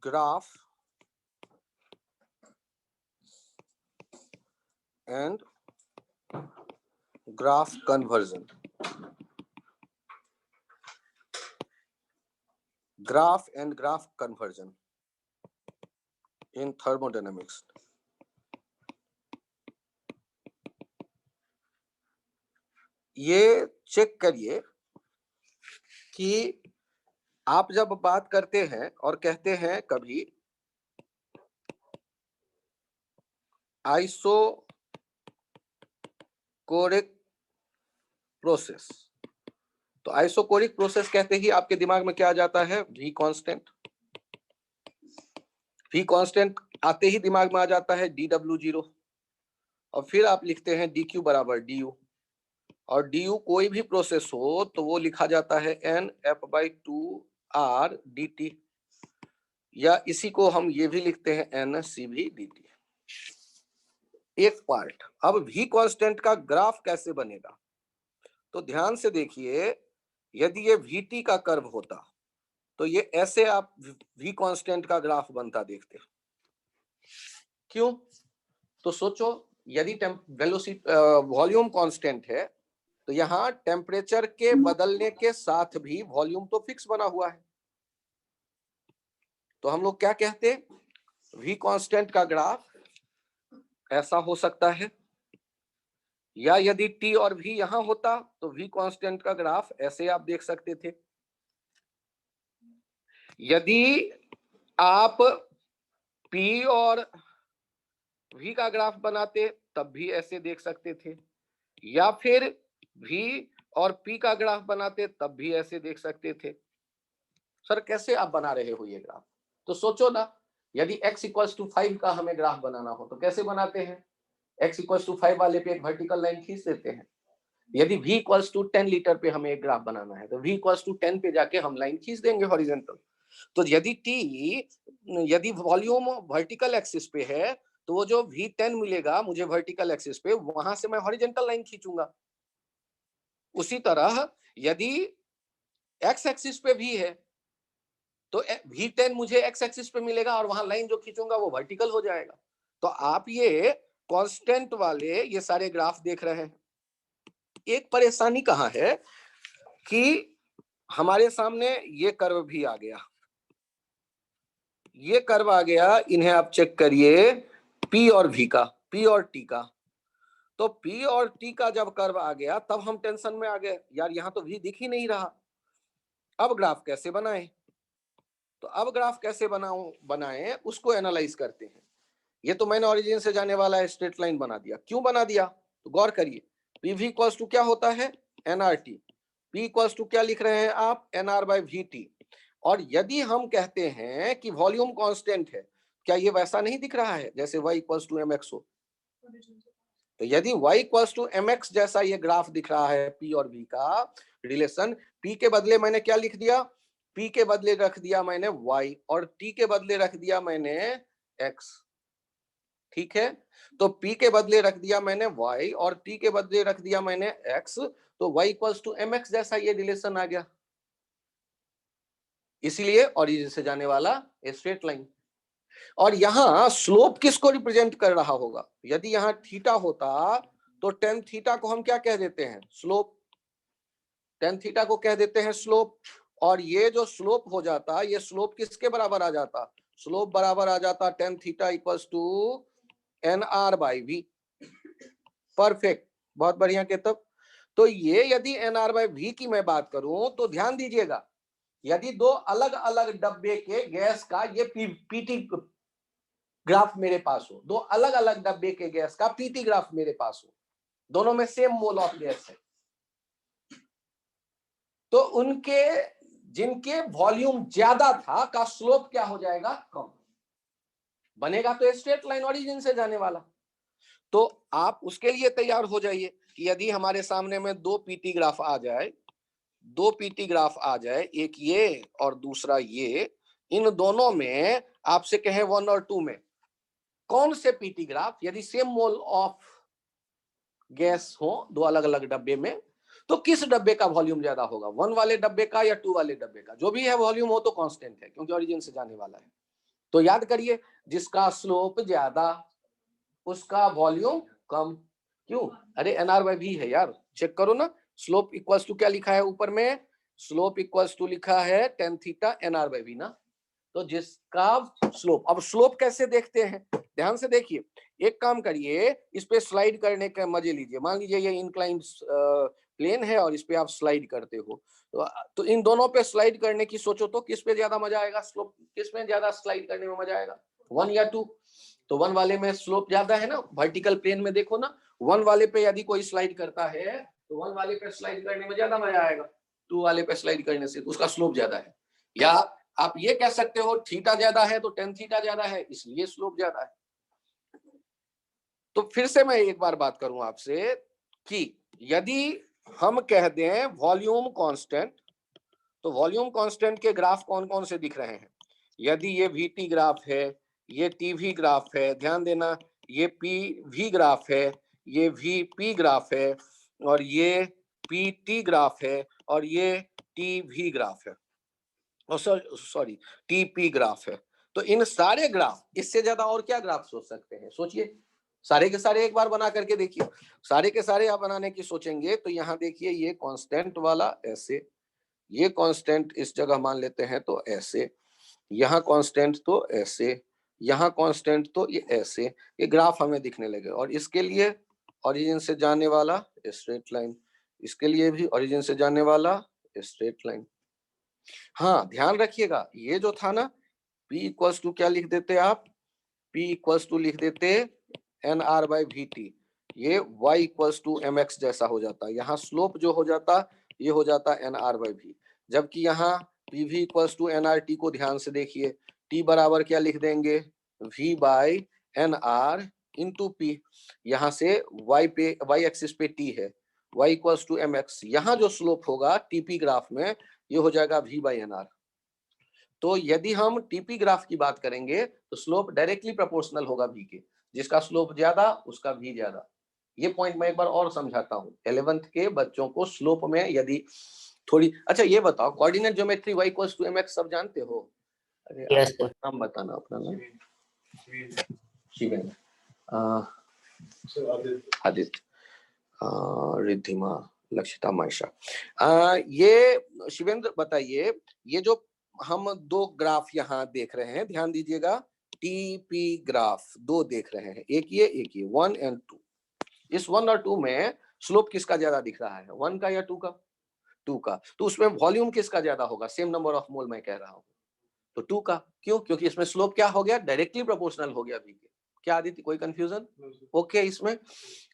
graph and graph conversion. Graph and graph conversion in thermodynamics. ये check करिए कि आप जब बात करते हैं और कहते हैं कभी आइसोकोरिक प्रोसेस, तो आइसोकोरिक प्रोसेस कहते ही आपके दिमाग में क्या आ जाता है? V constant. V कांस्टेंट आते ही दिमाग में आ जाता है dW0 और फिर आप लिखते हैं dQ बराबर du, और du कोई भी प्रोसेस हो तो वो लिखा जाता है NF/2R dt, या इसी को हम ये भी लिखते हैं NCV dt। एक पार्ट। अब V कांस्टेंट का ग्राफ कैसे बनेगा? तो ध्यान से देखिए, यदि ये VT का कर्व होता तो ये ऐसे आप V कांस्टेंट का ग्राफ बनता देखते। क्यों? तो सोचो, यदि वेलोसिटी वॉल्यूम कांस्टेंट है तो यहाँ टेम्परेचर के बदलने के साथ भी वॉल्यूम तो फिक्स बना हुआ है, तो हम लोग क्या कहते? V कांस्टेंट का ग्राफ ऐसा हो सकता है, या यदि T और V यहां होता तो V कांस्टेंट का ग्राफ ऐसे आप देख सकते थे। यदि आप P और V का ग्राफ बनाते तब भी ऐसे देख सकते थे, या फिर V और P का ग्राफ बनाते तब भी ऐसे देख सकते थे। सर कैसे आप बना रहे हो ये ग्राफ? तो सोचो ना, यदि x = 5 का हमें ग्राफ बनाना हो तो कैसे बनाते हैं? x = 5 वाले पे एक वर्टिकल लाइन खींच देते हैं। यदि v = 10 लीटर पे हमें एक ग्राफ बनाना है तो v = 10 पे जाके हम लाइन खींच देंगे हॉरिजॉन्टल। तो यदि वॉल्यूम वर्टिकल एक्सिस पे है तो वो जो V10 मिलेगा मुझे वर्टिकल एक्सिस पे, वहां से मैं हॉरिजॉन्टल लाइन खींचूंगा। उसी तरह यदि x एक्सिस पे भी है तो V10 मुझे x एक्सिस पे मिलेगा और वहां लाइन जो खींचूंगा वो वर्टिकल हो जाएगा। तो आप ये कांस्टेंट वाले ये सारे ग्राफ देख रहे हैं। एक परेशानी कहां है कि हमारे सामने ये कर्व भी आ गया, ये कर्व आ गया, इन्हें आप चेक करिए P और V का, P और T का। तो P और T का जब कर्व आ गया तब हम टेंशन में आ गए, यार यहाँ तो V दिख ही नहीं रहा, अब ग्राफ कैसे बनाएं? तो अब ग्राफ कैसे बनाएं उसको एनालाइज करते हैं। ये तो मैंने ओरिजिन से जाने वाला स्ट्रेट लाइन बना दिया। क्यों बना दिया? तो गौर करिए, PV = क्या होता है? NRT। P = क्या लिख रहे हैं आप? NR/VT। और यदि हम कहते हैं कि वॉल्यूम कांस्टेंट है, क्या ये वैसा नहीं दिख रहा है जैसे y = mx हो? तो यदि y = mx जैसा ये ग्राफ दिख रहा है P और V का रिलेशन, P के बदले मैंने क्या लिख दिया? P के बदले रख दिया मैंने y और T के बदले रख दिया मैंने x। ठीक है, तो P के बदले रख दिया मैंने y और T के बदले रख दिया मैंने x, तो y = mx जैसा ये रिलेशन आ गया। इसलिए ओरिजिन से जाने वाला स्ट्रेट लाइन। और यहां स्लोप किसको रिप्रेजेंट कर रहा होगा? यदि यहां थीटा होता तो tan थीटा को हम क्या कह देते हैं? स्लोप। tan थीटा को कह देते हैं स्लोप। और ये जो स्लोप हो जाता, ये स्लोप किसके बराबर आ जाता? स्लोप बराबर आ जाता tan थीटा = NR/V। परफेक्ट, बहुत बढ़िया केतव। तो ये यदि NR/V की मैं बात करूं तो ध्यान दीजिएगा, यदि दो अलग अलग डब्बे के गैस का ये पीटी ग्राफ मेरे पास हो, दो अलग अलग डब्बे के गैस का पीटी ग्राफ मेरे पास हो, दोनों में सेम मोल ऑफ गैस है, तो उनके जिनके वॉल्यूम ज्यादा था का स्लोप क्या हो जाएगा? कम बनेगा। तो स्ट्रेट लाइन ओरिजिन से जाने वाला। तो आप उसके लिए तैयार हो जाइए कि यदि हमारे सामने में दो पीटी ग्राफ आ जाए, एक ये और दूसरा ये, इन दोनों में आपसे कहें 1 और 2 में कौन से पीटी ग्राफ, यदि सेम मोल ऑफ गैस हो दो अलग अलग डब्बे में, तो किस डब्बे का वॉल्यूम ज्यादा होगा? 1 वाले डब्बे का या 2 वाले डब्बे का? जो भी है वॉल्यूम हो तो कांस्टेंट है क्योंकि ओरिजिन से जाने वाला है। तो याद करिए, जिसका स्लोप ज्यादा उसका वॉल्यूम कम। क्यों? अरे NR/V है यार, चेक करो ना। स्लोप इक्वल्स टू क्या लिखा है ऊपर में? स्लोप इक्वल्स टू लिखा है tan थीटा NR/V ना। तो जिसका स्लोप, अब स्लोप कैसे देखते हैं, ध्यान से देखिए। एक काम करिए, इस पे स्लाइड करने का मजे लीजिए। मान लीजिए ये इंक्लाइंड प्लेन है और इस पे आप स्लाइड करते हो, तो इन दोनों पे स्लाइड करने की सोचो तो किस पे ज्यादा मजा आएगा? स्लोप किस में ज्यादा स्लाइड करने में मजा आएगा? 1 या 2? तो 1 वाले में स्लोप ज्यादा है ना। वर्टिकल प्लेन में देखो ना, 1 वाले पे यदि कोई स्लाइड करता है तो 1 वाले पे स्लाइड करने में ज्यादा मजा आएगा, 2 वाले पे स्लाइड करने से उसका स्लोप ज्यादा है। या आप ये कह सकते हो थीटा ज्यादा है तो tan थीटा ज्यादा है, इसलिए स्लोप ज्यादा है। तो फिर से मैं एक बार बात करूं आपसे कि यदि हम कह दें वॉल्यूम कांस्टेंट, तो वॉल्यूम कांस्टेंट के ग्राफ कौन कौन से दिख रहे हैं? यदि ये VT ग्राफ है, ये TV ग्राफ है, ध्यान देना, ये PV ग्राफ है, ये VP ग्राफ है, और ये PT ग्राफ है, और ये TV ग्राफ है, सॉरी TP ग्राफ है। तो इन सारे ग्राफ, इससे ज्यादा और क्या ग्राफ सोच सकते हैं? सोचिए, सारे के सारे एक बार बना करके देखिए। सारे के सारे आप बनाने की सोचेंगे तो यहाँ देखिए, ये कांस्टेंट वाला ऐसे, ये कांस्टेंट इस जगह मान लेते हैं तो ऐसे, यहाँ कांस्टेंट तो ऐसे, यहाँ कांस्टेंट तो ये ऐसे, ये ग्राफ हमें दिखने लगे। और इसके लिए ओरिजिन से जाने वाला स्ट्रेट लाइन, इसके लिए भी ओरिजिन से जाने वाला स्ट्रेट लाइन। हाँ ध्यान रखिएगा, ये जो था ना, P इक्वल्स टू क्या लिख देते आप? P इक्वल्स टू लिख देते NR/VT, ये Y इक्वल्स टू MX जैसा हो जाता। यहाँ स्लोप जो हो जाता, ये हो जाता NR/V। जबकि यहाँ PV इक्वल्स टू NRT को ध्यान से देखिए, T बराबर क्या लिख देंगे? V/NR into P। यहाँ से Y एक्सिस पे T है, Y इक्वल्स टू MX। यहाँ जो स्लोप होगा TP ग्राफ में, ये हो जाएगा V/NR। तो यदि हम टीपी ग्राफ की बात करेंगे तो स्लोप डायरेक्टली प्रोपोर्शनल होगा V के, जिसका स्लोप ज्यादा उसका V ज्यादा। ये पॉइंट मैं एक बार और समझाता हूँ 11th के बच्चों को। स्लोप में यदि थोड़ी, अच्छा ये बताओ, coordinate geometry Y equals to MX सब जानते हो? अरे Yes, आप नाम बताना अपना नाम। शिवेंद्र, आदित्य, रिद्धिमा, लक्षिता, मायशा। ये शिवेंद्र बताइए, ये जो हम दो ग्राफ यहाँ देख रहे हैं, ध्यान दीजिएगा, टीपी ग्राफ दो देख रहे हैं, एक ये 1 और 2। इस 1 और 2 में स्लोप किसका ज्यादा दिख रहा है? 1 का या 2 का? 2 का। तो उसमें वॉल्यूम किसका ज्यादा होगा? सेम नंबर ऑफ मोल मैं कह रहा हूँ, तो 2 का। क्यों? क्योंकि इसमें स्लोप क्या हो गया? डायरेक्टली प्रोपोर्शनल हो गया V के। क्या आदित्य, कोई कंफ्यूजन? ओके इसमें।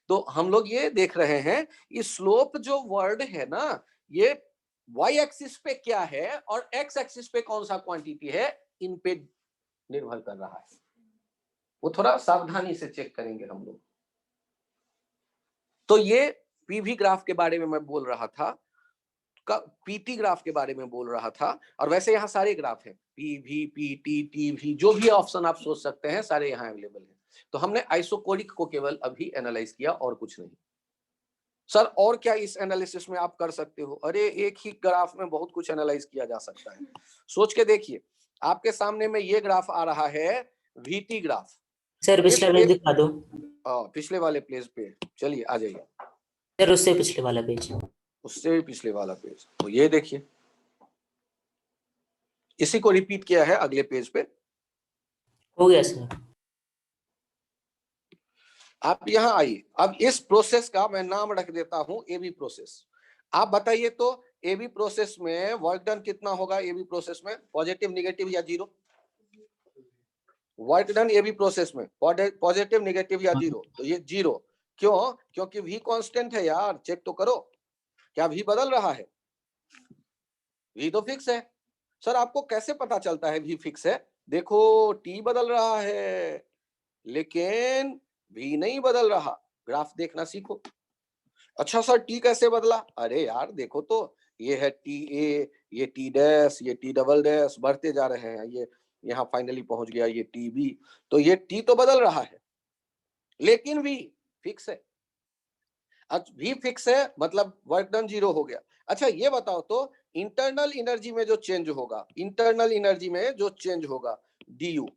तो हम लोग ये देख रहे हैं, ये स्लोप जो वर्ड है ना, ये y एक्सिस पे क्या है और x एक्सिस पे कौन सा क्वांटिटी है, इन पे निर्भर कर रहा है। वो थोड़ा सावधानी से चेक करेंगे हम लोग। तो ये पीवी ग्राफ के बारे में मैं बोल रहा था, पीटी ग्राफ के बारे में बोल रहा था। और वैसे यहाँ सारे ग्राफ हैं, पीवी, पीटी, टीवी, जो भी ऑप्शन आप सोच सकते हैं सारे यहाँ अवेलेबल हैं। तो हमने आइसोकोरिक को केवल अभी एनालाइज किया और कुछ नहीं। सर और क्या इस एनालिसिस में आप कर सकते हो? अरे एक ही ग्राफ में बहुत कुछ एनालाइज किया जा सकता है। सोच के देखिए, आपके सामने में ये ग्राफ आ रहा है, VT ग्राफ। सर पिछला पेज दिखा दो। पिछले वाले पेज पे चलिए आ जाइए। सर उससे पिछले वाला पेज, उससे भी पिछले वाला पेज, तो ये देखिए, इसी को रिपीट किया है अगले पेज पे। हो गया सर। आप यहाँ आइए। अब इस प्रोसेस का मैं नाम रख देता हूं AB प्रोसेस। आप बताइए तो AB प्रोसेस में वर्क डन कितना होगा? AB प्रोसेस में पॉजिटिव, निगेटिव या zero? Work done AB process में पॉजिटिव, निगेटिव या जीरो? तो ये जीरो। क्यों? क्योंकि V कांस्टेंट है यार, चेक तो करो, क्या V बदल रहा है? V तो फिक्स है। सर आपको कैसे पता चलता है V फिक्स है? देखो T बदल रहा है लेकिन V नहीं बदल रहा। ग्राफ देखना सीखो। अच्छा सर T कैसे बदला? अरे यार देखो तो, ये है TA, ये T डैश, ये T डबल डैश, बढ़ते जा रहे हैं, ये यहाँ फाइनली पहुंच गया ये TB। तो ये T तो बदल रहा है लेकिन V फिक्स है। V फिक्स है मतलब वर्क डन जीरो हो गया। अच्छा ये बताओ तो, इंटरनल एनर्जी में जो चेंज होगा, इंटरनल एनर्जी में जो चेंज होगा DU,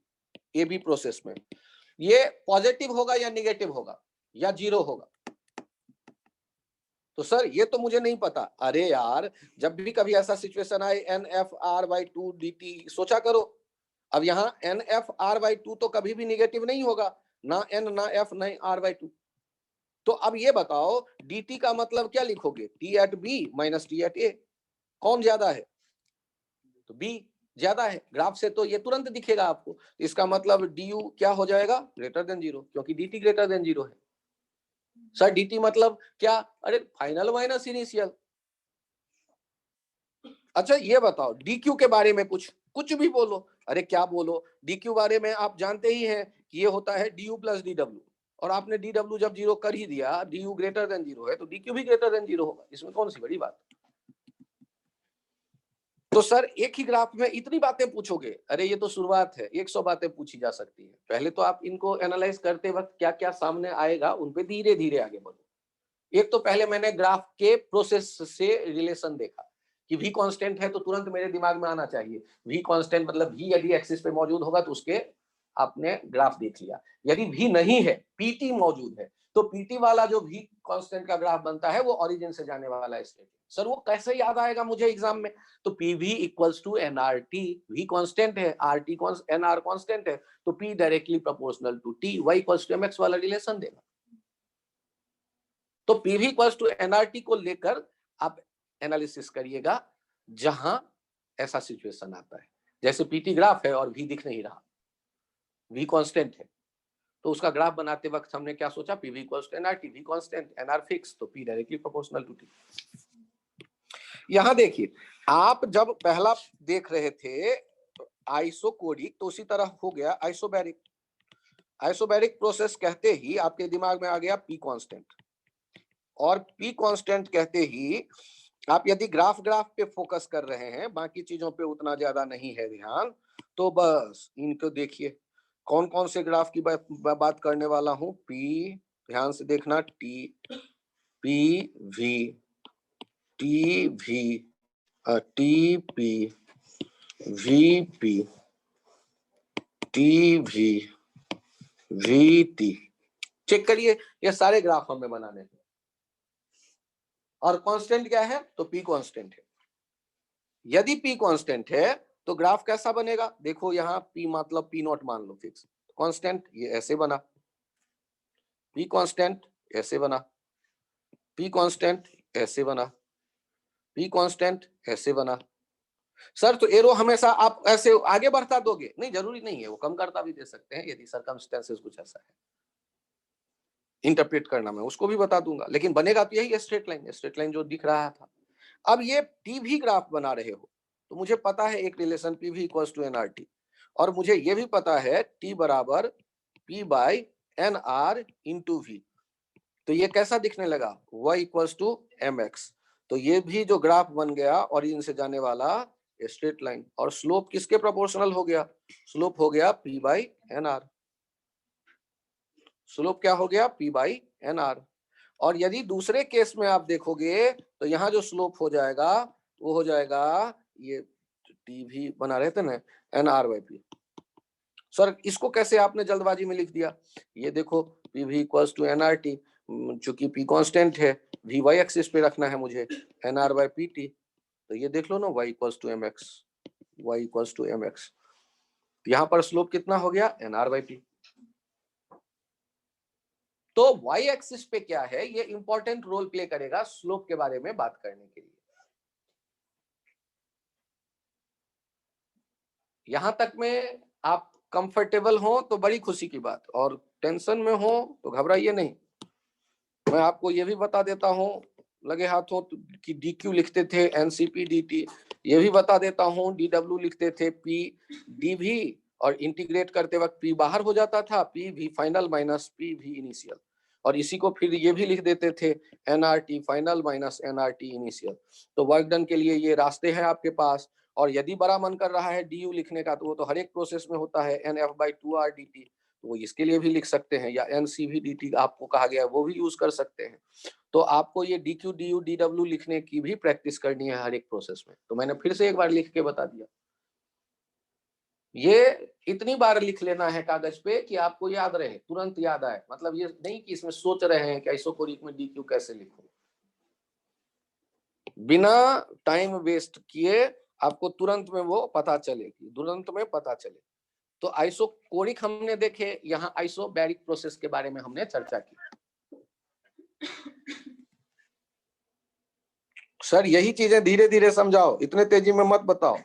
ए बी प्रोसेस में, ये पॉजिटिव होगा या निगेटिव होगा या जीरो होगा? तो सर ये तो मुझे नहीं पता। अरे यार, जब भी कभी ऐसा सिचुएशन आए NFR/2 dt, सोचा करो। अब यहाँ NFR/2 तो कभी भी निगेटिव नहीं होगा, ना N ना F ना R/2। तो अब ये बताओ dt का मतलब क्या लिखोगे? T at B minus T at A, कौन ज्यादा है? तो B ज्यादा है। ग्राफ से तो ये तुरंत दिखेगा आपको। इसका मतलब du क्या हो जाएगा? ग्रेटर देन जीरो, क्योंकि dt ग्रेटर देन जीरो है। सर dt मतलब क्या? अरे फाइनल माइनस इनिशियल। अच्छा ये बताओ dq के बारे में कुछ भी बोलो। अरे क्या बोलो, dq बारे में आप जानते ही हैं कि ये होता है du प्लस dw, और आपने dw जब जीरो कर ही दिया, du ग्रेटर देन जीरो है, तो dq भी ग्रेटर देन जीरो होगा। इसमें कौन सी बड़ी बात? तो सर एक ही ग्राफ में इतनी बातें पूछोगे? अरे ये तो शुरुआत है, 100 बातें पूछी जा सकती है। पहले तो आप इनको एनालाइज करते वक्त क्या क्या सामने आएगा उन पे धीरे धीरे आगे बढ़ो। एक तो पहले मैंने ग्राफ के प्रोसेस से रिलेशन देखा कि v कांस्टेंट है, तो तुरंत मेरे दिमाग में आना चाहिए v कांस्टेंट मतलब v यदि एक्सिस पे मौजूद होगा तो उसके आपने ग्राफ देख लिया। यदि v नहीं है, pt मौजूद है, तो pt वाला जो v कांस्टेंट का ग्राफ बनता है वो ओरिजिन से जाने वाला स्ट्रेट। सर वो कैसे याद आएगा मुझे एग्जाम में? तो pv equals to nrt, v constant है, rt nr कांस्टेंट है, तो p directly proportional to t, y equals to mx वाला रिलेशन देगा। तो पीवी इक्वल्स टू एनआरटी को लेकर आप एनालिसिस करिएगा जहां ऐसा सिचुएशन आता है। जैसे पीटी ग्राफ है और वी दिख नहीं रहा, वी कांस्टेंट है, तो उसका ग्राफ बनाते वक्त हमने क्या सोचा? PV equals to NRT, V constant, NR fix, तो P directly proportional to T. यहां देखिए, आप जब पहला देख रहे थे आइसोकोडिक, तो उसी तरह हो गया आइसोबैरिक। आइसोबैरिक प्रोसेस कहते ही आपके दिमाग में आ गया पी कांस्टेंट, और पी कांस्टेंट कहते ही आप यदि ग्राफ पे फोकस कर रहे हैं, बाकी चीजों पे उतना ज्यादा नहीं है ध्यान, तो बस इनको देखिए कौन कौन से ग्राफ की बात करने वाला हूं। पी, ध्यान से देखना, T P V, T V, T P, V P, T V, V T. Check करिए, ये सारे ग्राफ हमें बनाने हैं। और कांस्टेंट क्या है? तो पी कांस्टेंट है। यदि पी कांस्टेंट है तो ग्राफ कैसा बनेगा? देखो यहाँ पी मतलब पी नॉट मान लो फिक्स, कांस्टेंट ये ऐसे बना, पी कांस्टेंट ऐसे बना, पी कांस्टेंट ऐसे बना, पी कांस्टेंट ऐसे बना। सर तो एरो हमेशा आप ऐसे आगे बढ़ता दोगे? नहीं, जरूरी नहीं है, वो कम करता भी दे सकते हैं यदि सर्कमस्टेंसेस कुछ ऐसा है। इंटरप्रेट करना मैं उसको भी बता दूंगा, लेकिन बनेगा तो यही स्ट्रेट लाइन जो दिख रहा था। अब ये टीवी ग्राफ बना रहे हो तो मुझे पता है एक relation PV equals to NRT, और मुझे ये भी पता है टी बराबर P by N R into V. तो ये कैसा दिखने लगा? y equals to M X. तो ये भी जो ग्राफ बन गया ओरिजिन से जाने वाला स्ट्रेट लाइन, और स्लोप किसके प्रोपोर्शनल हो गया? स्लोप हो गया p by N R. Slope क्या हो गया? p by N R. और यदि दूसरे केस में आप देखोगे तो यहाँ जो स्लोप हो जाएगा वो हो जाएगा, ये टी भी बना रहे थे ना, N R by P. Sir इसको कैसे आपने जल्दबाजी में लिख दिया? ये देखो P V equals to N R T, चूंकि पी कांस्टेंट है, वी वाई एक्सिस पे रखना है मुझे, N R by P T. तो ये देख लो ना, Y equals to M X, Y equals to M X. यहाँ पर स्लोप कितना हो गया? N R by P. तो y एक्सिस पे क्या है, ये इंपॉर्टेंट रोल प्ले करेगा स्लोप के बारे में बात करने के लिए। यहां तक में आप कंफर्टेबल हो तो बड़ी खुशी की बात, और टेंशन में हो तो घबराइए नहीं। मैं आपको ये भी बता देता हूं लगे हाथों कि dq लिखते थे ncp dt, ये भी बता देता हूं dw लिखते थे p dv, और इंटीग्रेट करते वक्त p बाहर हो जाता था, p v final minus p v initial, और इसी को फिर ये भी लिख देते थे nrt final minus nrt initial. तो वर्क डन के लिए ये रास्ते हैं आपके पास। और यदि बड़ा मन कर रहा है du लिखने का, तो वो तो हर एक प्रोसेस में होता है nf/2r dt, तो वो इसके लिए भी लिख सकते हैं, या ncv dt आपको कहा गया है वो भी यूज कर सकते हैं। तो आपको ये dq du dw लिखने की भी प्रैक्टिस करनी है हर एक प्रोसेस में। तो मैंने फिर से एक बार लिख के बता दिया। ये इतनी बार लिख लेना है कागज पे कि आपको याद रहे, तुरंत याद आए। मतलब ये नहीं कि इसमें सोच रहे हैं कि आइसोकोरिक में DQ कैसे लिखूं। बिना टाइम वेस्ट किए आपको तुरंत में वो पता चलेगी, तुरंत में पता चले। तो आइसोकोरिक हमने देखे, यहाँ आइसोबैरिक प्रोसेस के बारे में हमने चर्चा की। सर यही चीजें धीरे धीरे समझाओ, इतने तेजी में मत बताओ।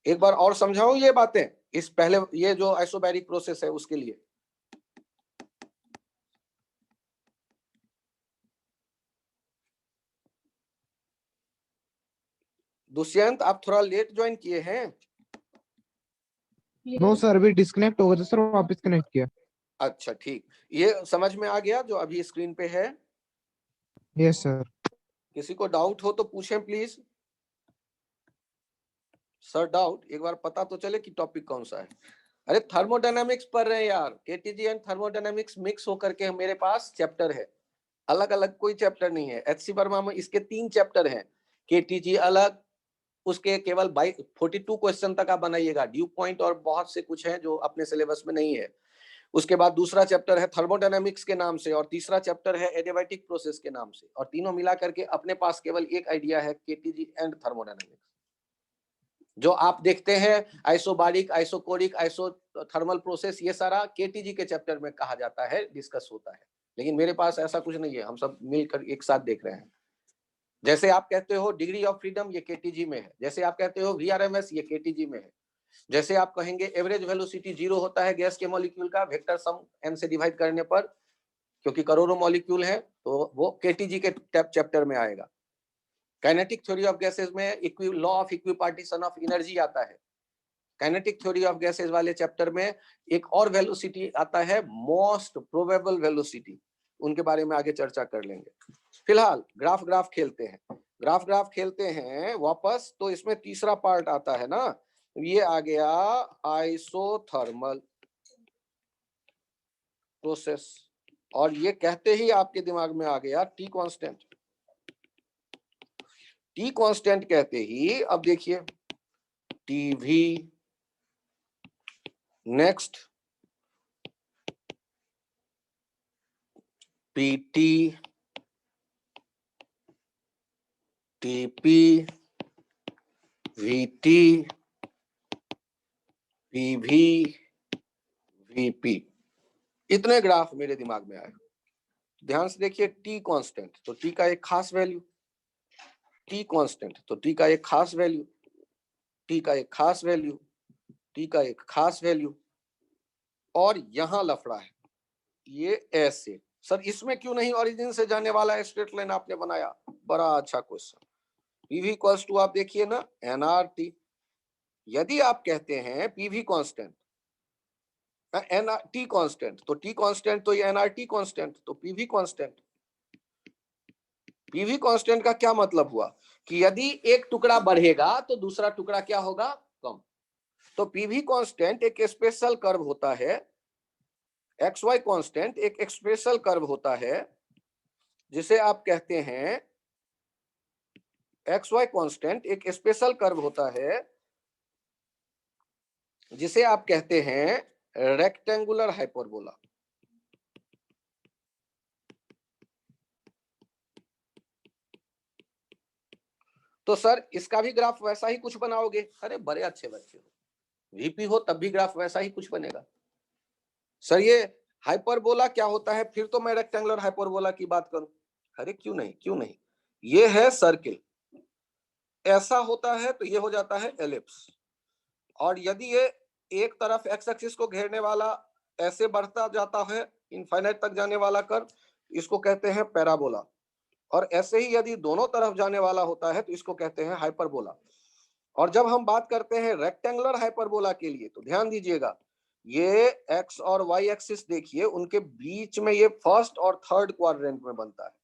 एक बार और समझाऊं ये बातें, इस पहले ये जो आइसोबैरिक प्रोसेस है उसके लिए। दुष्यंत आप थोड़ा लेट ज्वाइन किए हैं। नो सर, अभी डिस्कनेक्ट हो गया था सर, वापस कनेक्ट किया। अच्छा ठीक, ये समझ में आ गया जो अभी स्क्रीन पे है? Yes sir. किसी को डाउट हो तो पूछें प्लीज। सर डाउट, एक बार पता तो चले कि टॉपिक कौन सा है। अरे थर्मोडायनामिक्स पढ़ रहे हैं यार, केटीजी एंड थर्मोडायनामिक्स मिक्स होकर के मेरे पास चैप्टर है, अलग अलग कोई चैप्टर नहीं है। HC वर्मा में इसके 3 चैप्टर हैं, केटीजी अलग, उसके केवल 42 क्वेश्चन तक आप बनाइएगा, ड्यू पॉइंट और बहुत से कुछ हैं जो अपने सिलेबस में नहीं है। उसके बाद दूसरा चैप्टर है थर्मोडायनामिक्स के नाम से, और तीसरा चैप्टर है एडियाबैटिक प्रोसेस के नाम से, और तीनों मिला करके अपने पास केवल एक आइडिया है, केटीजी एंड थर्मोडायनामिक्स। जो आप देखते हैं आइसोबारिक, आइसोकोरिक, आइसोथर्मल प्रोसेस, ये सारा केटीजी के चैप्टर में कहा जाता है, डिस्कस होता है। लेकिन मेरे पास ऐसा कुछ नहीं है, हम सब मिलकर एक साथ देख रहे हैं। जैसे आप कहते हो डिग्री ऑफ फ्रीडम, ये केटीजी में है। जैसे आप कहते हो VRMS, ये केटीजी में है। जैसे आप कहेंगे एवरेज वेलोसिटी 0 होता है गैस के मॉलिक्यूल का, वेक्टर सम n से डिवाइड करने पर, क्योंकि करोड़ों मॉलिक्यूल है, तो वो केटीजी के चैप्टर में आएगा। काइनेटिक थ्योरी ऑफ गैसेस में law of equipartition of energy आता है। काइनेटिक थ्योरी ऑफ गैसेस वाले चैप्टर में एक और वेलोसिटी आता है, मोस्ट प्रोबेबल वेलोसिटी, उनके बारे में आगे चर्चा कर लेंगे। फिलहाल ग्राफ खेलते हैं, ग्राफ खेलते हैं वापस। तो इसमें तीसरा पार्ट आता है ना, ये आ गया आइसोथर्मल प्रोसेस, और ये कहते ही आपके दिमाग में आ गया T कांस्टेंट। T कांस्टेंट कहते ही अब देखिए TV, next PT, TP, VT, PV, VP। इतने ग्राफ मेरे दिमाग में आए। ध्यान से देखिए, T कांस्टेंट तो T का एक खास वैल्यू, T कांस्टेंट तो T का एक खास वैल्यू, T का एक खास वैल्यू, T का एक खास वैल्यू, और यहां लफड़ा है ये ऐसे। सर इसमें क्यों नहीं ओरिजिन से जाने वाला स्ट्रेट लाइन आपने बनाया? बड़ा अच्छा क्वेश्चन। PV इक्वल्स टू आप देखिए ना nRT। यदि आप कहते हैं PV कांस्टेंट, T कांस्टेंट, तो T कांस्टेंट तो ये nRT कांस्टेंट, तो PV कांस्टेंट। PV कांस्टेंट का क्या मतलब हुआ कि यदि एक टुकड़ा बढ़ेगा तो दूसरा टुकड़ा क्या होगा? कम। तो PV कांस्टेंट एक स्पेशल कर्व होता है, XY कांस्टेंट एक स्पेशल कर्व होता है, जिसे आप कहते हैं XY कांस्टेंट एक स्पेशल कर्व होता है, जिसे आप कहते हैं रेक्टेंगुलर हाइपरबोला। तो सर इसका भी ग्राफ वैसा ही कुछ बनाओगे? अरे बड़े अच्छे बच्चे हो, VP हो तब भी ग्राफ वैसा ही कुछ बनेगा। सर ये हाइपरबोला क्या होता है? फिर तो मैं रेक्टेंगुलर हाइपरबोला की बात करूं। अरे क्यों नहीं, क्यों नहीं, ये है सर्किल, ऐसा होता है तो ये हो जाता है एलिप्स। और यदि ये एक तरफ एक्स एक्सिस को घेरने वाला ऐसे बढ़ता जाता है इनफाइनाइट तक जाने वाला कर्व, इसको कहते हैं पैराबोला। और ऐसे ही यदि दोनों तरफ जाने वाला होता है तो इसको कहते हैं हाइपरबोला। और जब हम बात करते हैं रेक्टेंगुलर हाइपरबोला के लिए, तो ध्यान दीजिएगा, ये एक्स और वाई एक्सिस देखिए, उनके बीच में ये फर्स्ट और थर्ड क्वाड्रेंट में बनता है,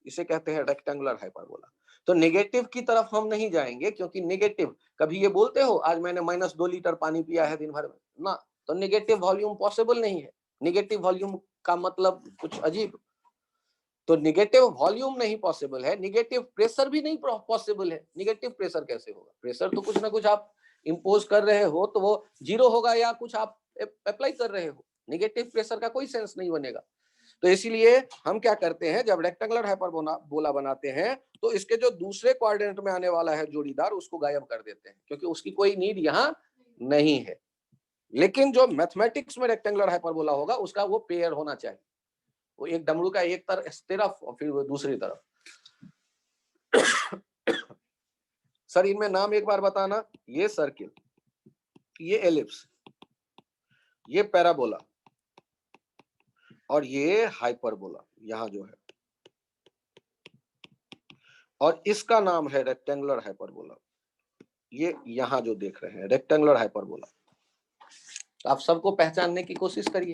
इसे कहते हैं रेक्टेंगुलर हाइपरबोला। तो नेगेटिव की तरफ हम नहीं जाएंगे, क्योंकि नेगेटिव, कभी ये बोलते हो आज मैंने -2 लीटर पानी पिया है दिन भर में ना, तो नेगेटिव वॉल्यूम पॉसिबल नहीं है। नेगेटिव वॉल्यूम का मतलब कुछ अजीब, तो नेगेटिव वॉल्यूम नहीं पॉसिबल है, नेगेटिव प्रेशर भी नहीं पॉसिबल है। नेगेटिव प्रेशर कैसे होगा? प्रेशर तो कुछ ना कुछ आप इंपोज कर रहे हो तो वो 0 होगा या कुछ आप अप्लाई कर रहे हो, नेगेटिव प्रेशर का कोई सेंस नहीं बनेगा। तो इसीलिए हम क्या करते हैं, जब रेक्टेंगुलर हाइपरबोला बनाते हैं तो इसके जो दूसरे क्वाड्रेंट में आने वाला है जोड़ीदार, उसको गायब कर देते हैं, क्योंकि उसकी कोई नीड यहाँ नहीं है। लेकिन जो मैथमेटिक्स में रेक्टेंगुलर हाइपरबोला होगा उसका वो पेयर होना चाहिए, वो एक डमरू का एक तरफ और फिर वो दूसरी तरफ। सर इनमें नाम एक बार बताना, ये सर्किल, ये एलिप्स, ये पैराबोला और ये हाइपरबोला यहां जो है, और इसका नाम है रेक्टेंगुलर हाइपरबोला। ये यहां जो देख रहे हैं रेक्टेंगुलर हाइपरबोला। आप सबको पहचानने की कोशिश करिए।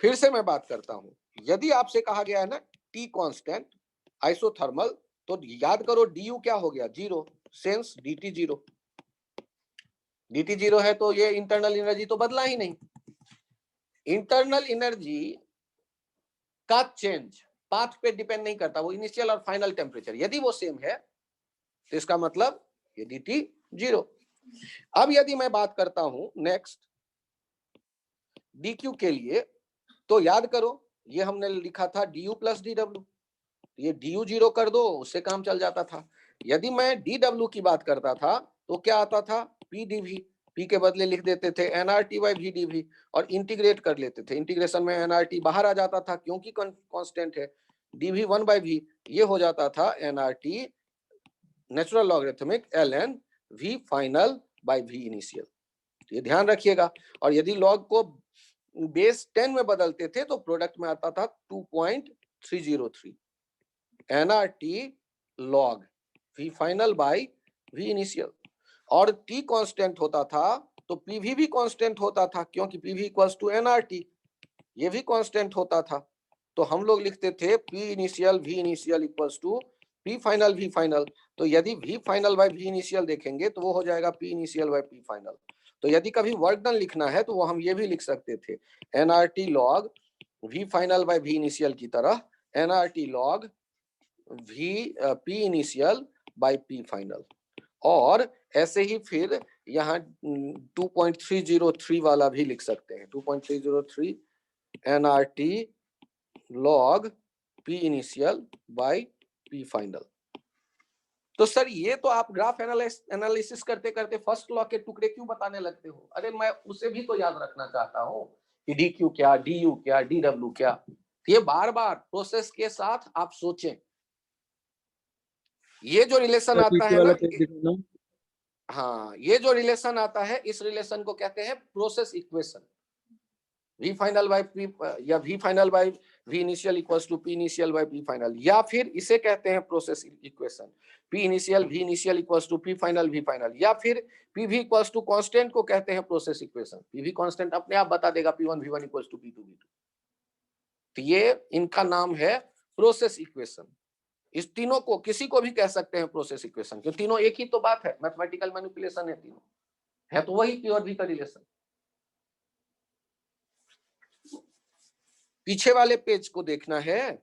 फिर से मैं बात करता हूं, यदि आपसे कहा गया है ना टी कांस्टेंट आइसोथर्मल, तो याद करो डी क्या हो गया, 0, सेंस dt 0। dt 0 है तो ये इंटरनल एनर्जी तो बदला ही नहीं। इंटरनल एनर्जी का चेंज पाथ पे डिपेंड नहीं करता, वो इनिशियल और फाइनल टेम्परेचर यदि वो सेम है तो इसका मतलब ये dt 0। अब यदि मैं बात करता हूं नेक्स्ट dq के लिए, तो याद करो ये हमने लिखा था du प्लस dw, ये du 0 कर दो उससे काम चल जाता था। यदि मैं dw की बात करता था तो क्या आता था, p dv, p के बदले लिख देते थे nRT बाई v dv और इंटीग्रेट कर लेते थे। इंटीग्रेशन में nRT बाहर आ जाता था क्योंकि कांस्टेंट है, dv 1 बाई v, ये हो जाता था nRT natural logarithmic ln v final by v initial. ये ध्यान रखिएगा। और यदि लॉग को बेस 10 में बदलते थे तो प्रोडक्ट में आता था 2.303 nRT log v final by v initial. और t कांस्टेंट होता था तो pv भी कांस्टेंट होता था क्योंकि pv इक्वल्स टू nRT, ये भी कांस्टेंट होता था। तो हम लोग लिखते थे p initial v initial equals to p final v final. तो यदि v final by v initial देखेंगे तो वो हो जाएगा p initial by p final. तो यदि कभी वर्क डन लिखना है तो वो हम ये भी लिख सकते थे nRT log v final by v initial की तरह nRT log v p initial by p final. और ऐसे ही फिर यहाँ 2.303 वाला भी लिख सकते हैं, 2.303 nRT log p initial by p final. तो सर ये तो आप ग्राफ एनालिसिस करते करते फर्स्ट लॉ के टुकड़े क्यों बताने लगते हो? अरे मैं उसे भी तो याद रखना चाहता हूँ कि dq क्या, du क्या, dw क्या। ये बार बार प्रोसेस के साथ आप सोचें। ये जो रिलेशन आता है ना, हाँ ये जो रिलेशन आता है इस रिलेशन को कहते हैं process equation. v final by p या v final by v initial equals to p initial by p final, या फिर इसे कहते हैं process equation p initial v initial equals to p final v final, या फिर pv इक्वल्स टू कांस्टेंट को कहते हैं प्रोसेस इक्वेशन। pv कांस्टेंट अपने आप बता देगा p1 v1 equals to p2 v2। तो ये इनका नाम है प्रोसेस इक्वेशन। इस तीनों को किसी को भी कह सकते हैं प्रोसेस इक्वेशन, क्योंकि तीनों एक ही तो बात है, मैथमेटिकल मैनिपुलेशन है, तीनों है तो वही p और v का रिलेशन। पीछे वाले पेज को देखना है,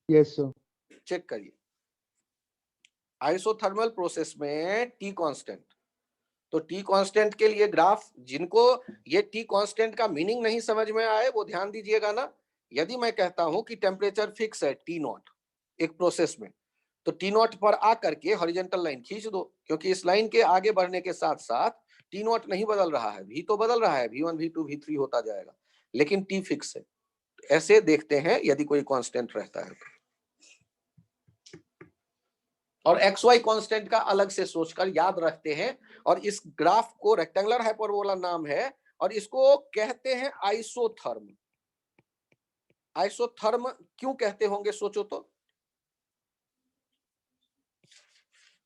यस सर। चेक करिए। आइसोथर्मल प्रोसेस में टी कांस्टेंट, तो टी कांस्टेंट के लिए ग्राफ, जिनको ये टी कांस्टेंट का मीनिंग नहीं समझ में आए वो ध्यान दीजिएगा ना। यदि मैं कहता हूं कि टेम्परेचर फिक्स है टी नॉट एक प्रोसेस में, तो टी नॉट पर आकर के हॉरिजॉन्टल लाइन खींच दो, क्योंकि इस लाइन के आगे बढ़ने के साथ साथ टी नॉट नहीं बदल रहा है, वी तो बदल रहा है, v1 v2 v3 होता जाएगा, लेकिन टी फिक्स है। ऐसे देखते हैं यदि कोई कांस्टेंट रहता है तो। और एक्स वाई कांस्टेंट का अलग से सोचकर याद रखते हैं। और इस ग्राफ को रेक्टेंगुलर हाइपरबोला नाम है और इसको कहते हैं आइसोथर्म। आइसोथर्म क्यों कहते होंगे सोचो तो,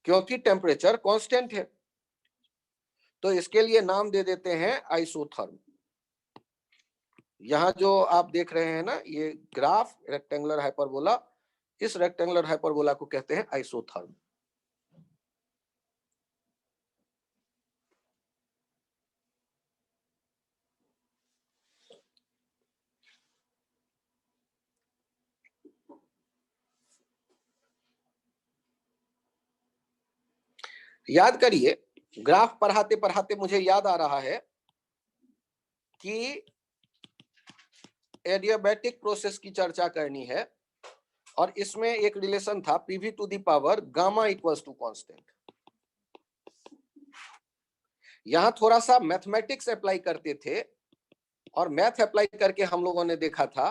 क्योंकि टेम्परेचर कांस्टेंट है, तो इसके लिए नाम दे देते हैं आइसोथर्म। यहां जो आप देख रहे हैं ना ये ग्राफ रेक्टेंगुलर हाइपरबोला, इस रेक्टेंगुलर हाइपरबोला को कहते हैं आइसोथर्म। याद करिए, ग्राफ पढ़ाते पढ़ाते मुझे याद आ रहा है कि एडियाबैटिक प्रोसेस की चर्चा करनी है और इसमें एक रिलेशन था PV to the power gamma equals to constant. यहां थोड़ा सा मैथमेटिक्स अप्लाई करते थे और मैथ अप्लाई करके हम लोगों ने देखा था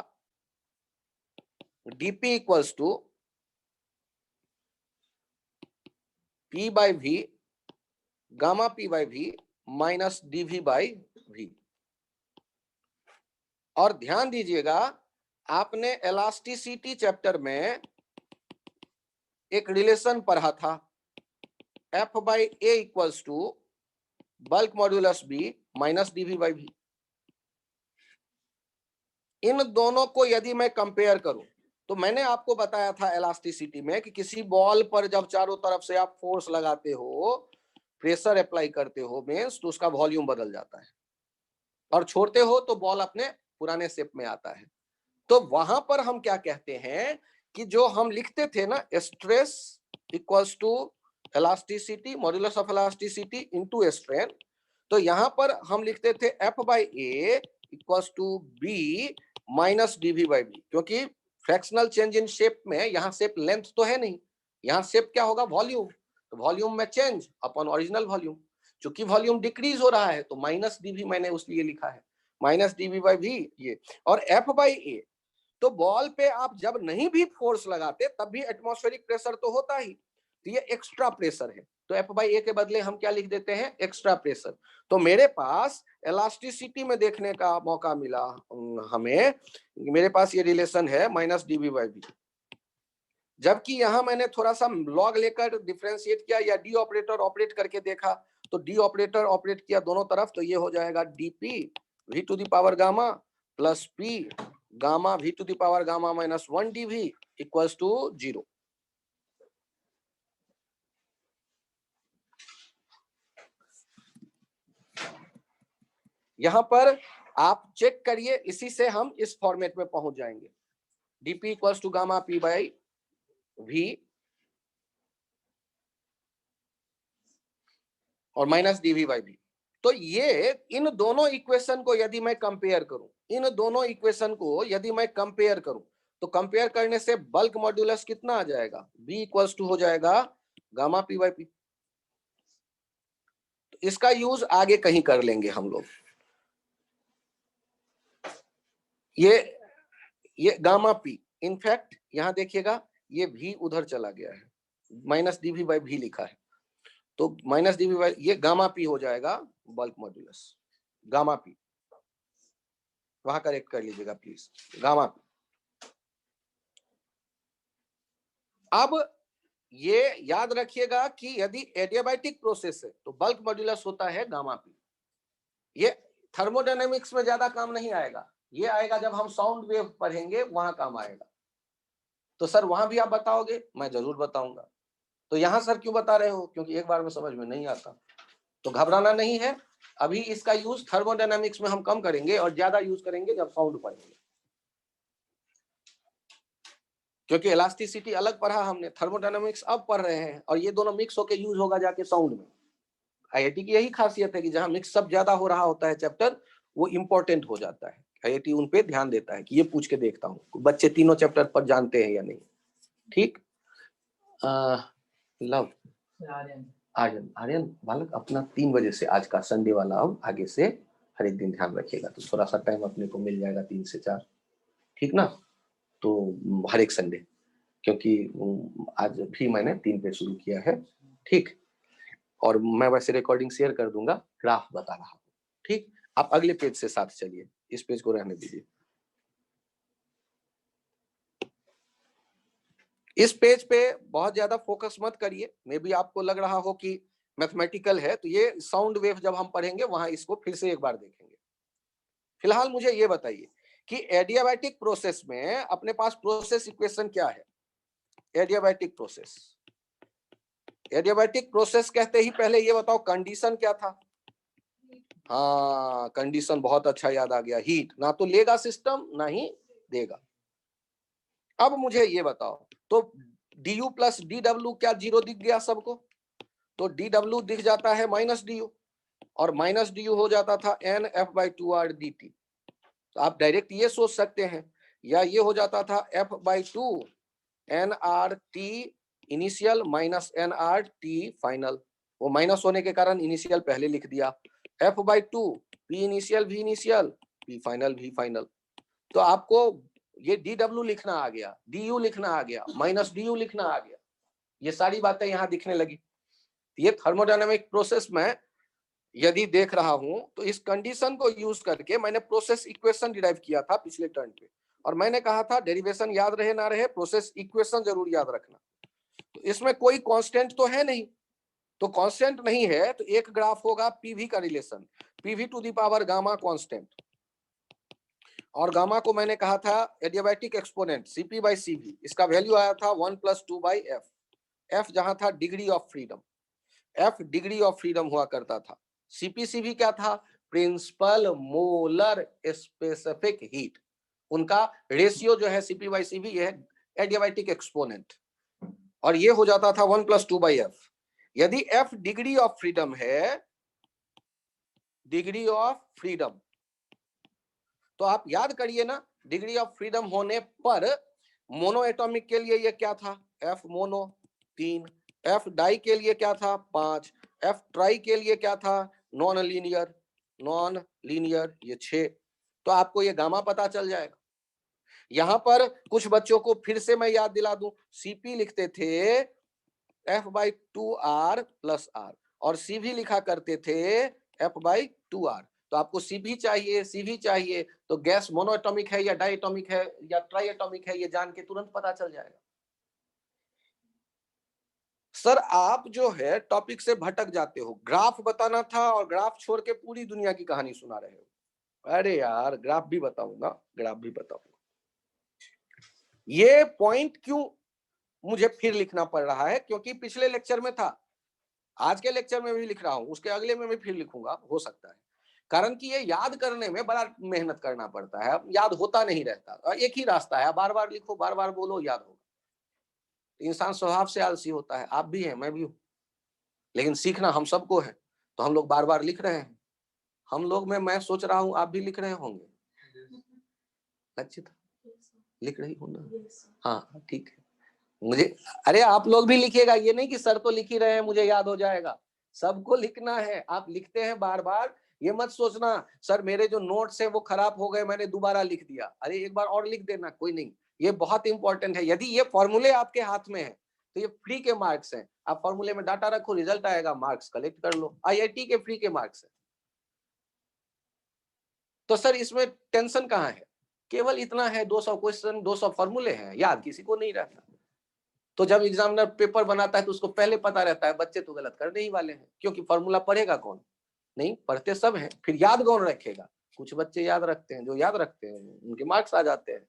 DP equals to P by V gamma P by V minus DV by V. और ध्यान दीजिएगा, आपने इलास्टिसिटी चैप्टर में एक रिलेशन पढ़ा था F by A equals to bulk modulus B minus DV by V. इन दोनों को यदि मैं कंपेयर करूं तो मैंने आपको बताया था इलास्टिसिटी में कि किसी बॉल पर जब चारों तरफ से आप फोर्स लगाते हो, प्रेशर अप्लाई करते हो मींस, तो उसका वॉल्यूम बदल जाता है और छोड़ते हो तो बॉल अपने पुराने शेप में आता है। तो वहां पर हम क्या कहते हैं कि जो हम लिखते थे ना, stress equals to elasticity modulus of elasticity into strain, तो यहां पर हम लिखते थे F by A equals to B minus DV by B, क्योंकि फ्रैक्शनल चेंज इन शेप में यहाँ शेप लेंथ तो है नहीं, यहाँ शेप क्या होगा, वॉल्यूम। तो वॉल्यूम में चेंज अपॉन ओरिजिनल वॉल्यूम, चूंकि वॉल्यूम डिक्रीज हो रहा है तो माइनस डीवी मैंने उसलिए लिखा है, माइनस डीवी बाई वी ये। और एफ बाई ए, तो बॉल पे आप जब नहीं भी फोर्स लगाते तब भी एटमॉस्फेरिक प्रेशर तो होता ही, तो ये एक्स्ट्रा प्रेशर है, तो एफ बाई ए के बदले हम क्या लिख देते हैं, एक्स्ट्रा प्रेशर। तो मेरे पास इलास्टिसिटी में देखने का मौका मिला हमें, मेरे पास ये रिलेशन है माइनस डीवी बाई बी, जबकि यहां मैंने थोड़ा सा लॉग लेकर डिफरेंशिएट किया या डी ऑपरेटर ऑपरेट करके देखा, तो डी ऑपरेटर ऑपरेट किया दोनों तरफ, तो ये हो जाएगा DP V to the power gamma plus P gamma V to the power gamma minus 1 DV equals to 0। यहां पर आप चेक करिए, इसी से हम इस फॉर्मेट में पहुंच जाएंगे, DP equals to gamma P by V और माइनस डीवी बाई वी। तो ये इन दोनों इक्वेशन को यदि मैं कंपेयर करूं, इन दोनों इक्वेशन को यदि मैं कंपेयर करूं, तो कंपेयर करने से बल्क मॉड्यूलस कितना आ जाएगा, बी इक्वल्स टू हो जाएगा गामा पी बाई पी। तो इसका यूज आगे कहीं कर लेंगे हम लोग। ये गामा पी, इनफैक्ट यहां देखिएगा ये भी उधर चला गया है, माइनस डीवी बाई भी लिखा है, तो माइनस डीवी बाई ये गामा पी हो जाएगा बल्क मॉड्यूलस, गामा पी वहां करेक्ट कर लीजिएगा प्लीज, गामा पी। अब ये याद रखिएगा कि यदि एडियाबैटिक प्रोसेस है तो बल्क मॉड्यूलस होता है गामा पी। ये थर्मोडायनेमिक्स में ज्यादा काम नहीं आएगा, ये आएगा जब हम साउंड वेव पढ़ेंगे, वहां काम आएगा। तो सर वहां भी आप बताओगे, मैं जरूर बताऊंगा। तो यहां सर क्यों बता रहे हो, क्योंकि एक बार में समझ में नहीं आता, तो घबराना नहीं है। अभी इसका यूज थर्मोडायनामिक्स में हम कम करेंगे और ज्यादा यूज करेंगे जब साउंड पढ़ेंगे, क्योंकि इलास्टिसिटी अलग पढ़ा हमने, थर्मोडायनामिक्स अब पढ़ रहे हैं, और ये दोनों मिक्स होकर यूज होगा जाके साउंड में। आईआईटी की यही खासियत है कि जहां मिक्स सब ज्यादा हो रहा होता है चैप्टर, वो इंपॉर्टेंट हो जाता है। आईआईटी उन पे ध्यान देता है कि ये पूछ के देखता हूँ बच्चे तीनों चैप्टर पर जानते हैं या नहीं। ठीक, लव आर्यन, आर्यन बालक अपना 3 बजे से आज का संडे वाला, अब आगे से हर एक दिन ध्यान रखिएगा, तो थोड़ा सा टाइम अपने को मिल जाएगा 3 से 4, ठीक ना। तो हर एक संडे, क्योंकि आज भी मैंने 3 पे शुरू किया है, ठीक। और मैं वैसे रिकॉर्डिंग शेयर कर दूंगा, ग्राफ बता रहा हूँ, ठीक। आप अगले पेज से साथ चलिए, इस पेज को रहने दीजिए। इस पेज पे बहुत ज्यादा फोकस मत करिए, मे भी आपको लग रहा हो कि मैथमेटिकल है, तो ये साउंड वेव जब हम पढ़ेंगे वहां इसको फिर से एक बार देखेंगे। फिलहाल मुझे ये बताइए कि एडियाबैटिक प्रोसेस में अपने पास प्रोसेस इक्वेशन क्या है। एडियाबैटिक प्रोसेस, एडियाबैटिक प्रोसेस कहते ही पहले ये बताओ कंडीशन क्या था। हाँ, कंडीशन बहुत अच्छा याद आ गया, हीट, ना तो लेगा सिस्टम ना ही देगा। अब मुझे ये बताओ, तो du प्लस dw क्या 0 दिख गया सबको, तो dw दिख जाता है माइनस du, और माइनस du हो जाता था NF/2R dt। तो आप डायरेक्ट ये सोच सकते हैं, या ये हो जाता था F/2 NRT initial minus NRT final. वो माइनस होने के कारण इनिशियल पहले लिख दिया, F/2 P initial V initial P final V final. तो आपको ये dw लिखना आ गया, du लिखना आ गया, माइनस du लिखना आ गया, ये सारी बातें यहां दिखने लगी। ये थर्मोडायनामिक प्रोसेस में यदि देख रहा हूं तो इस कंडीशन को यूज करके मैंने प्रोसेस इक्वेशन डिराइव किया था पिछले टर्न पे, और मैंने कहा था डेरिवेशन याद रहे ना रहे, प्रोसेस इक्वेशन जरूर याद रखना। तो इसमें कोई कांस्टेंट तो है नहीं, तो कांस्टेंट नहीं है तो एक ग्राफ होगा पीवी का relation, PV to the power gamma constant, और गामा को मैंने कहा था एडियाबैटिक एक्सपोनेंट CP/CV, इसका वैल्यू आया था 1 + 2/f। f जहां था degree of freedom, f degree of freedom हुआ करता था। CP/CV क्या था? Principal molar specific heat. उनका रेशियो जो है CP/CV ये है एडियाबैटिक एक्सपोनेंट, और ये हो जाता था 1 + 2/f। यदि f डिग्री ऑफ फ्रीडम है, डिग्री ऑफ फ्रीडम, तो आप याद करिए ना, डिग्री ऑफ फ्रीडम होने पर मोनो एटॉमिक के लिए ये क्या था? F मोनो 3, F डाई के लिए क्या था? 5, F ट्राई के लिए क्या था? नॉन लीनियर ये 6। तो आपको ये गामा पता चल जाएगा। यहां पर कुछ बच्चों को फिर से मैं याद दिला दूं, CP लिखते थे F/2R + R, और CV लिखा करते थे F/2R। तो आपको CV चाहिए तो गैस मोनोएटॉमिक है या डायएटॉमिक है या ट्राइएटॉमिक है, ये जान के तुरंत पता चल जाएगा। सर आप जो है टॉपिक से भटक जाते हो, ग्राफ बताना था और ग्राफ छोड़ के पूरी दुनिया की कहानी सुना रहे हो। अरे यार ग्राफ भी बताऊंगा, ग्राफ भी बताऊंगा। ये पॉइंट क्यों मुझे फिर लिखना पड़ रहा है? क्योंकि पिछले लेक्चर में था, आज के लेक्चर में भी लिख रहा हूं, उसके अगले में भी फिर लिखूंगा, हो सकता है, कारण कि ये याद करने में बड़ा मेहनत करना पड़ता है, याद होता नहीं रहता। एक ही रास्ता है, बार बार लिखो, बार बार बोलो, याद होगा। इंसान स्वभाव से आलसी होता है, आप भी हैं, मैं भी हूं, लेकिन सीखना हम सबको है, तो हम लोग बार बार लिख रहे हैं। हम लोग में मैं सोच रहा हूं आप भी लिख रहे होंगे, लक्षित लिख रही हो ना? हाँ ठीक है, मुझे, अरे आप लोग भी लिखिएगा, ये नहीं कि सर तो लिख ही रहे हैं मुझे याद हो जाएगा, सबको लिखना है। आप लिखते हैं बार बार, ये मत सोचना सर मेरे जो नोट्स है वो खराब हो गए, मैंने दोबारा लिख दिया। अरे एक बार और लिख देना, कोई नहीं, ये बहुत इंपॉर्टेंट है। यदि ये फॉर्मूले आपके हाथ में है तो ये फ्री के मार्क्स हैं, आप फॉर्मूले में डाटा रखो, रिजल्ट आएगा, मार्क्स कलेक्ट कर लो, IIT के फ्री के मार्क्स है। तो सर इसमें टेंशन कहाँ है? केवल इतना है, 200 क्वेश्चन, 200 फॉर्मूले हैं, याद किसी को नहीं रहता। तो जब एग्जामिनर पेपर बनाता है तो उसको पहले पता रहता है बच्चे तो गलत करने ही वाले हैं, क्योंकि फॉर्मूला पढ़ेगा कौन? नहीं पढ़ते सब हैं, फिर याद कौन रखेगा? कुछ बच्चे याद रखते हैं, जो याद रखते हैं उनके मार्क्स आ जाते हैं।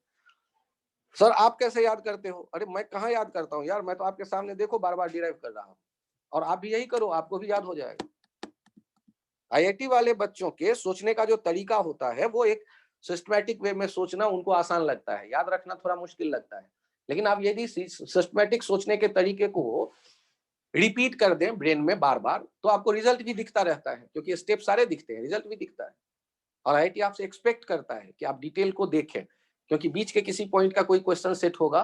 सर आप कैसे याद करते हो? अरे मैं कहाँ याद करता हूँ यार, मैं तो आपके सामने देखो बार बार डिराइव कर रहा हूँ, और आप भी यही करो, आपको भी याद हो जाएगा। IIT वाले बच्चों के सोचने का जो तरीका होता है वो एक सिस्टमैटिक वे में सोचना उनको आसान लगता है, याद रखना थोड़ा मुश्किल लगता है। लेकिन आप यदि सिस्टमैटिक सोचने के तरीके को रिपीट कर दें ब्रेन में बार बार, तो आपको रिजल्ट भी दिखता रहता है, क्योंकि स्टेप सारे दिखते हैं, रिजल्ट भी दिखता है। और IIT आपसे एक्सपेक्ट करता है कि आप डिटेल को देखें, क्योंकि बीच के किसी पॉइंट का कोई क्वेश्चन सेट होगा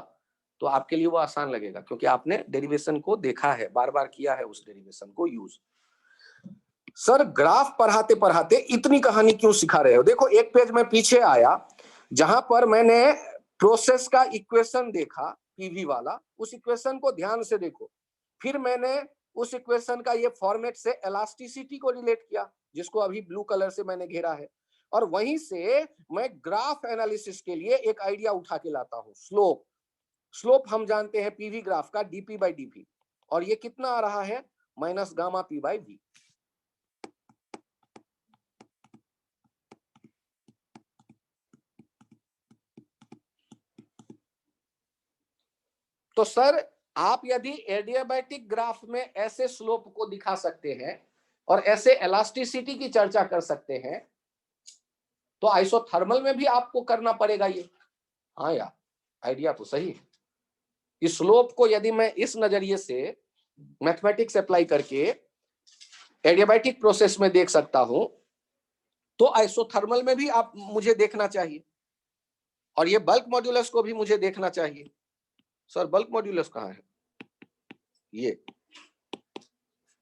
तो आपके लिए वो आसान लगेगा, क्योंकि आपने डेरिवेशन को देखा है, बार बार किया है उस डेरिवेशन को यूज। सर ग्राफ पढ़ाते पढ़ाते इतनी कहानी क्यों सिखा रहे हो? देखो एक पेज में पीछे आया, जहां पर मैंने प्रोसेस का इक्वेशन देखा, पीवी वाला, उस इक्वेशन को ध्यान से देखो। फिर मैंने उस इक्वेशन का ये फॉर्मेट से इलास्टिसिटी को रिलेट किया, जिसको अभी ब्लू कलर से मैंने घेरा है, और वहीं से मैं ग्राफ एनालिसिस के लिए एक आइडिया उठा के लाता हूं, स्लोप। स्लोप हम जानते हैं पीवी ग्राफ का dp/dv, और ये कितना आ रहा है? Minus gamma p/v। तो सर आप यदि एडियाबैटिक ग्राफ में ऐसे स्लोप को दिखा सकते हैं और ऐसे इलास्टिसिटी की चर्चा कर सकते हैं, तो आइसोथर्मल में भी आपको करना पड़ेगा ये। हाँ यार आइडिया तो सही है। इस स्लोप को यदि मैं इस नजरिए से मैथमेटिक्स अप्लाई करके एडियाबैटिक प्रोसेस में देख सकता हूं, तो आइसोथर्मल में भी आप मुझे देखना चाहिए, और ये बल्क मॉड्यूलस को भी मुझे देखना चाहिए। सर बल्क मॉड्यूलस कहाँ है? ये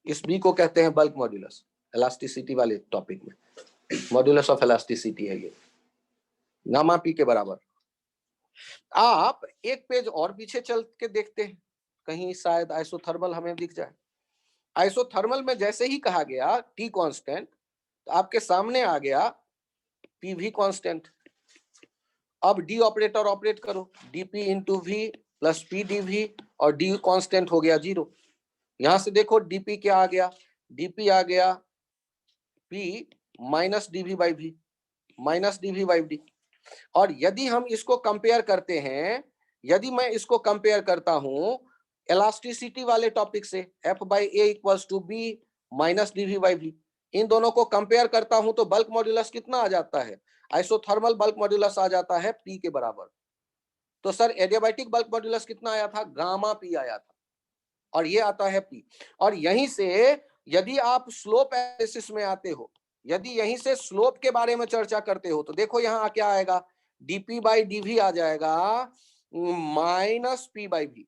इस बी को कहते हैं बल्क मॉड्यूलस, इलास्टिसिटी वाले टॉपिक में मॉड्यूलस ऑफ इलास्टिसिटी है ये, गामा पी के बराबर। आप एक पेज और पीछे चल के देखते हैं, कहीं शायद आइसोथर्मल हमें दिख जाए। आइसोथर्मल में जैसे ही कहा गया टी कांस्टेंट, तो आपके सामने आ गया पीवी कांस्टेंट। अब डी ऑपरेटर ऑपरेट करो, DP into V plus P DV, और डी कांस्टेंट हो गया 0। यहां से देखो डीपी क्या आ गया, डीपी आ गया P minus DV by V, minus DV by D. और यदि हम इसको कंपेयर करते हैं, यदि मैं इसको कंपेयर करता हूं इलास्टिसिटी वाले टॉपिक से, F by A equals to B minus DV by V, इन दोनों को कंपेयर करता हूं तो बल्क मॉड्यूलस कितना आ जाता है? आइसोथर्मल बल्क मॉड्यूलस आ जाता है पी के बराबर। तो सर एडियाबैटिक बल्क मॉड्यूलस कितना आया था? गामा पी आया था, और ये आता है पी। और यहीं से यदि आप स्लोप एनालिसिस में आते हो, यदि यहीं से स्लोप के बारे में चर्चा करते हो, तो देखो यहाँ क्या आएगा, डीपी बाई डीवी आ जाएगा माइनस पी बाई वी।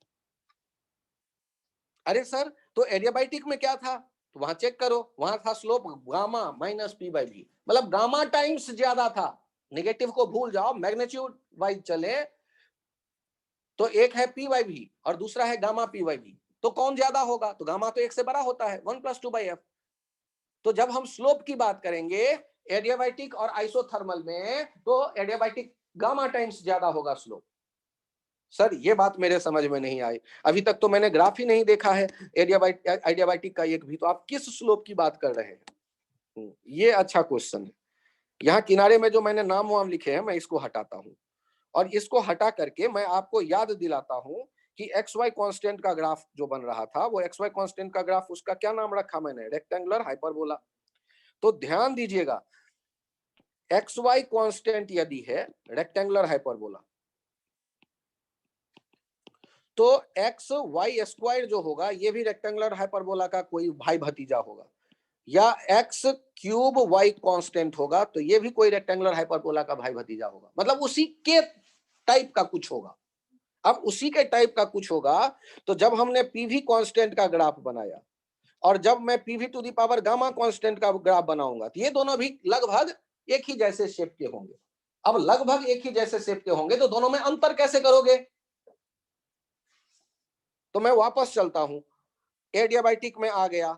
अरे सर तो एडियाबैटिक में क्या था? तो वहां चेक करो, वहां था slope gamma minus P by V, मतलब गामा टाइम्स ज्यादा था। नेगेटिव को भूल जाओ, मैग्नीट्यूड वाइज चले तो एक है पी बाई वी और दूसरा है गामा पी बाई वी, तो कौन ज्यादा होगा? तो गामा तो 1 से बड़ा होता है, 1 + 2/f। तो जब हम स्लोप की बात करेंगे एडियाबैटिक और आइसोथर्मल में, तो एडियाबैटिक गामा टाइम्स ज्यादा होगा स्लोप। सर ये बात मेरे समझ में नहीं आई, अभी तक तो मैंने ग्राफ ही नहीं देखा है एडियाबैटिक का एक भी, तो आप किस स्लोप की बात कर रहे हैं? ये अच्छा क्वेश्चन है। यहाँ किनारे में जो मैंने नाम वाम लिखे हैं मैं इसको हटाता हूँ, और इसको हटा करके मैं आपको याद दिलाता हूं कि एक्स वाई कांस्टेंट का ग्राफ जो बन रहा था, वो एक्स वाई कांस्टेंट का ग्राफ, उसका क्या नाम रखा मैंने? Rectangular hyperbola. तो ध्यान दीजिएगा, एक्स वाई कांस्टेंट यदि है रेक्टेंगुलर हाइपरबोला, तो एक्स वाई स्क्वायर जो होगा ये भी रेक्टेंगुलर हाइपरबोला का कोई भाई भतीजा होगा, या एक्स क्यूब वाई कांस्टेंट होगा तो ये भी कोई रेक्टेंगुलर हाइपरबोला का भाई भतीजा होगा, मतलब उसी के टाइप का कुछ होगा। अब उसी के टाइप का कुछ होगा, तो जब हमने पीवी कांस्टेंट का ग्राफ बनाया, और जब मैं PV to the power gamma constant का ग्राफ बनाऊंगा, तो ये दोनों भी लगभग एक ही जैसे शेप के होंगे। अब लगभग एक ही जैसे शेप के होंगे तो दोनों में अंतर कैसे करोगे? तो मैं वापस चलता हूं, एडियाबैटिक में आ गया।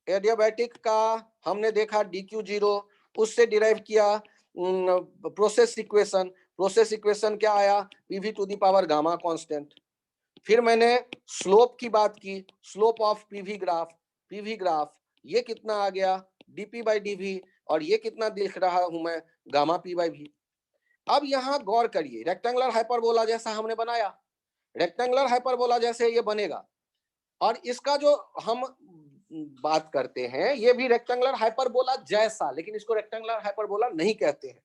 एडियाबैटिक का हमने देखा dq0, उससे डिराइव किया प्रोसेस इक्वेशन। प्रोसेस इक्वेशन क्या आया? PV to the power gamma constant. फिर मैंने स्लोप की बात की, slope of PV graph, PV graph ये कितना आ गया? डीपी बाई डीवी, और ये कितना लिख रहा हूं मैं? Gamma P by V. अब यहां गौर करिए, रेक्टेंगुलर हाइपरबोला जैसा हमने बनाया, रेक्टेंगुलर हाइपरबोला जैसे ये बनेगा, और इसका जो हम बात करते हैं ये भी रेक्टेंगुलर हाइपरबोला जैसा, लेकिन इसको रेक्टेंगुलर हाइपरबोला नहीं कहते हैं।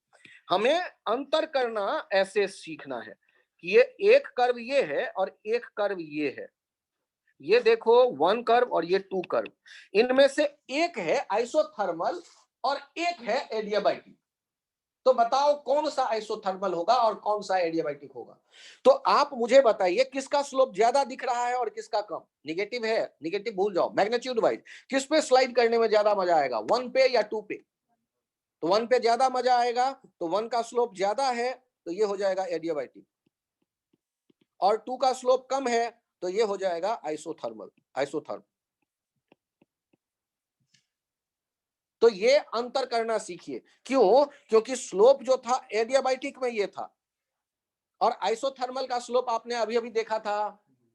हमें अंतर करना ऐसे सीखना है कि ये एक कर्व ये है और एक कर्व ये है। ये देखो 1 कर्व और ये 2 कर्व, इनमें से एक है आइसोथर्मल और एक है एडियाबैटिक। तो बताओ कौन सा आइसोथर्मल होगा और कौन सा एडियाबैटिक होगा? तो आप मुझे बताइए किसका स्लोप ज्यादा दिख रहा है और किसका कम? निगेटिव है, निगेटिव भूल जाओ, मैग्नीट्यूड वाइज किस पे स्लाइड करने में ज्यादा मजा आएगा, 1 पे या 2 पे? तो 1 पे ज्यादा मजा आएगा, तो 1 का स्लोप ज्यादा है तो ये हो जाएगा एडियाबैटिक, और 2 का स्लोप कम है तो ये हो जाएगा आइसोथर्मल, आइसोथर्म। तो ये अंतर करना सीखिए। क्यों? क्योंकि स्लोप जो था एडियाबैटिक में ये था, और आइसोथर्मल का स्लोप आपने अभी अभी देखा था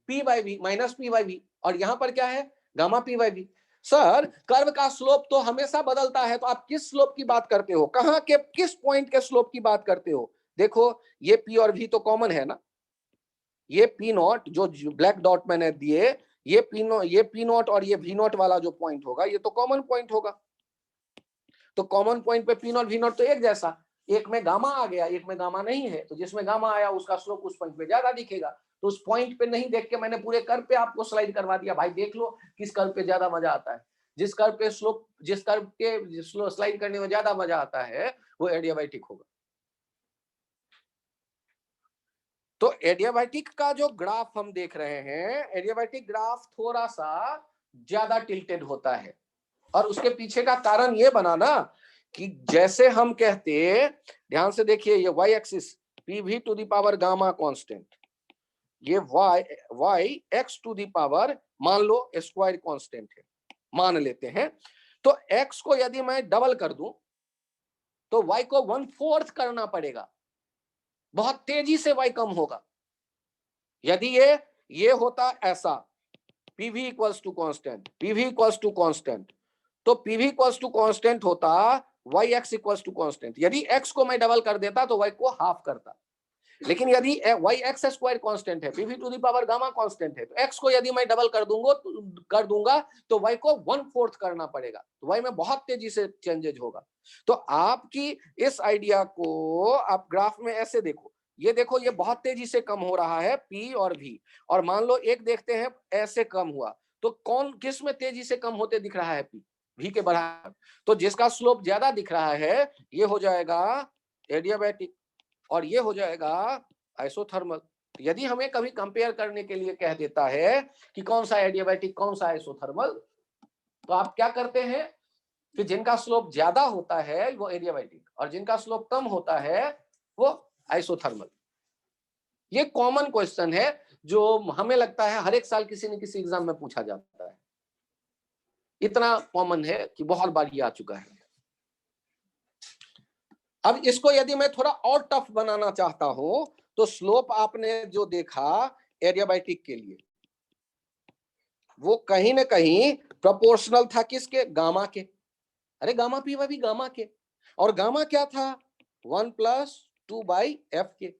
P by V minus P by V, और यहां पर क्या है? Gamma P by V. Sir curve का स्लोप तो हमेशा बदलता है, तो आप किस स्लोप की बात करते हो? कहां के किस पॉइंट के स्लोप की बात करते हो? देखो ये पी और वी तो कॉमन है ना, ये पी नॉट जो ब्लैक डॉट मैंने दिए, ये पी नॉट और ये वी नॉट वाला जो पॉइंट होगा ये तो कॉमन पॉइंट होगा। तो कॉमन पॉइंट पे पी नॉट वी नॉट तो एक जैसा, एक में गामा आ गया एक में गामा नहीं है, तो जिसमें गामा आया उसका स्लोप उस पॉइंट पे ज्यादा दिखेगा। तो उस पॉइंट पे नहीं देख के मैंने पूरे कर्व पे आपको स्लाइड करवा दिया, भाई देख लो किस कर्व पे ज्यादा मजा आता है। जिस कर्व पे स्लोप, जिस कर्व के स्लाइड करने में ज्यादा मजा आता है वो एडियाबैटिक होगा। तो एडियाबैटिक का जो ग्राफ हम देख रहे हैं, एडियाबैटिक ग्राफ थोड़ा सा ज्यादा टिल्टेड होता है, और उसके पीछे का कारण ये बना ना कि जैसे हम कहते, ध्यान से देखिए, ये y axis pv to the power gamma constant, ये y x to the power मान लो स्क्वायर कांस्टेंट है, मान लेते हैं। तो x को यदि मैं डबल कर दूं तो y को 1/4 करना पड़ेगा, बहुत तेजी से y कम होगा। यदि ये होता ऐसा, pv equals to constant, pv equals to constant, तो pv इक्वल्स टू कांस्टेंट होता yx इक्वल्स टू कांस्टेंट। यदि x को मैं डबल कर देता तो y को हाफ करता, लेकिन यदि yx स्क्वायर कांस्टेंट है, pv to the power gamma constant है, तो x को यदि मैं डबल कर दूंगा तो y को 1/4 करना पड़ेगा, तो y में बहुत तेजी से चेंजेज होगा। तो आपकी इस आइडिया को आप ग्राफ में ऐसे देखो, ये देखो ये बहुत तेजी से कम हो रहा है p और v, और मान लो एक देखते हैं ऐसे कम हुआ, तो कौन किस में तेजी से कम होते दिख रहा है? p, v के बराबर। तो जिसका स्लोप ज्यादा दिख रहा है ये हो जाएगा एडियाबैटिक और ये हो जाएगा आइसोथर्मल। यदि हमें कभी कंपेयर करने के लिए कह देता है कि कौन सा एडियाबैटिक कौन सा आइसोथर्मल, तो आप क्या करते हैं कि जिनका स्लोप ज्यादा होता है वो एडियाबैटिक और जिनका स्लोप कम होता है वो आइसोथर्मल। ये कॉमन क्वेश्चन है जो हमें लगता है हर एक साल किसी न किसी एग्जाम में पूछा जाता है, इतना कॉमन है कि बहुत बार ये आ चुका है। अब इसको यदि मैं थोड़ा और टफ बनाना चाहता हूं तो स्लोप आपने जो देखा एडियाबैटिक के लिए वो कहीं ना कहीं प्रोपोर्शनल था किसके? गामा के। अरे गामा पी भी गामा के, और गामा क्या था? 1+2/f के।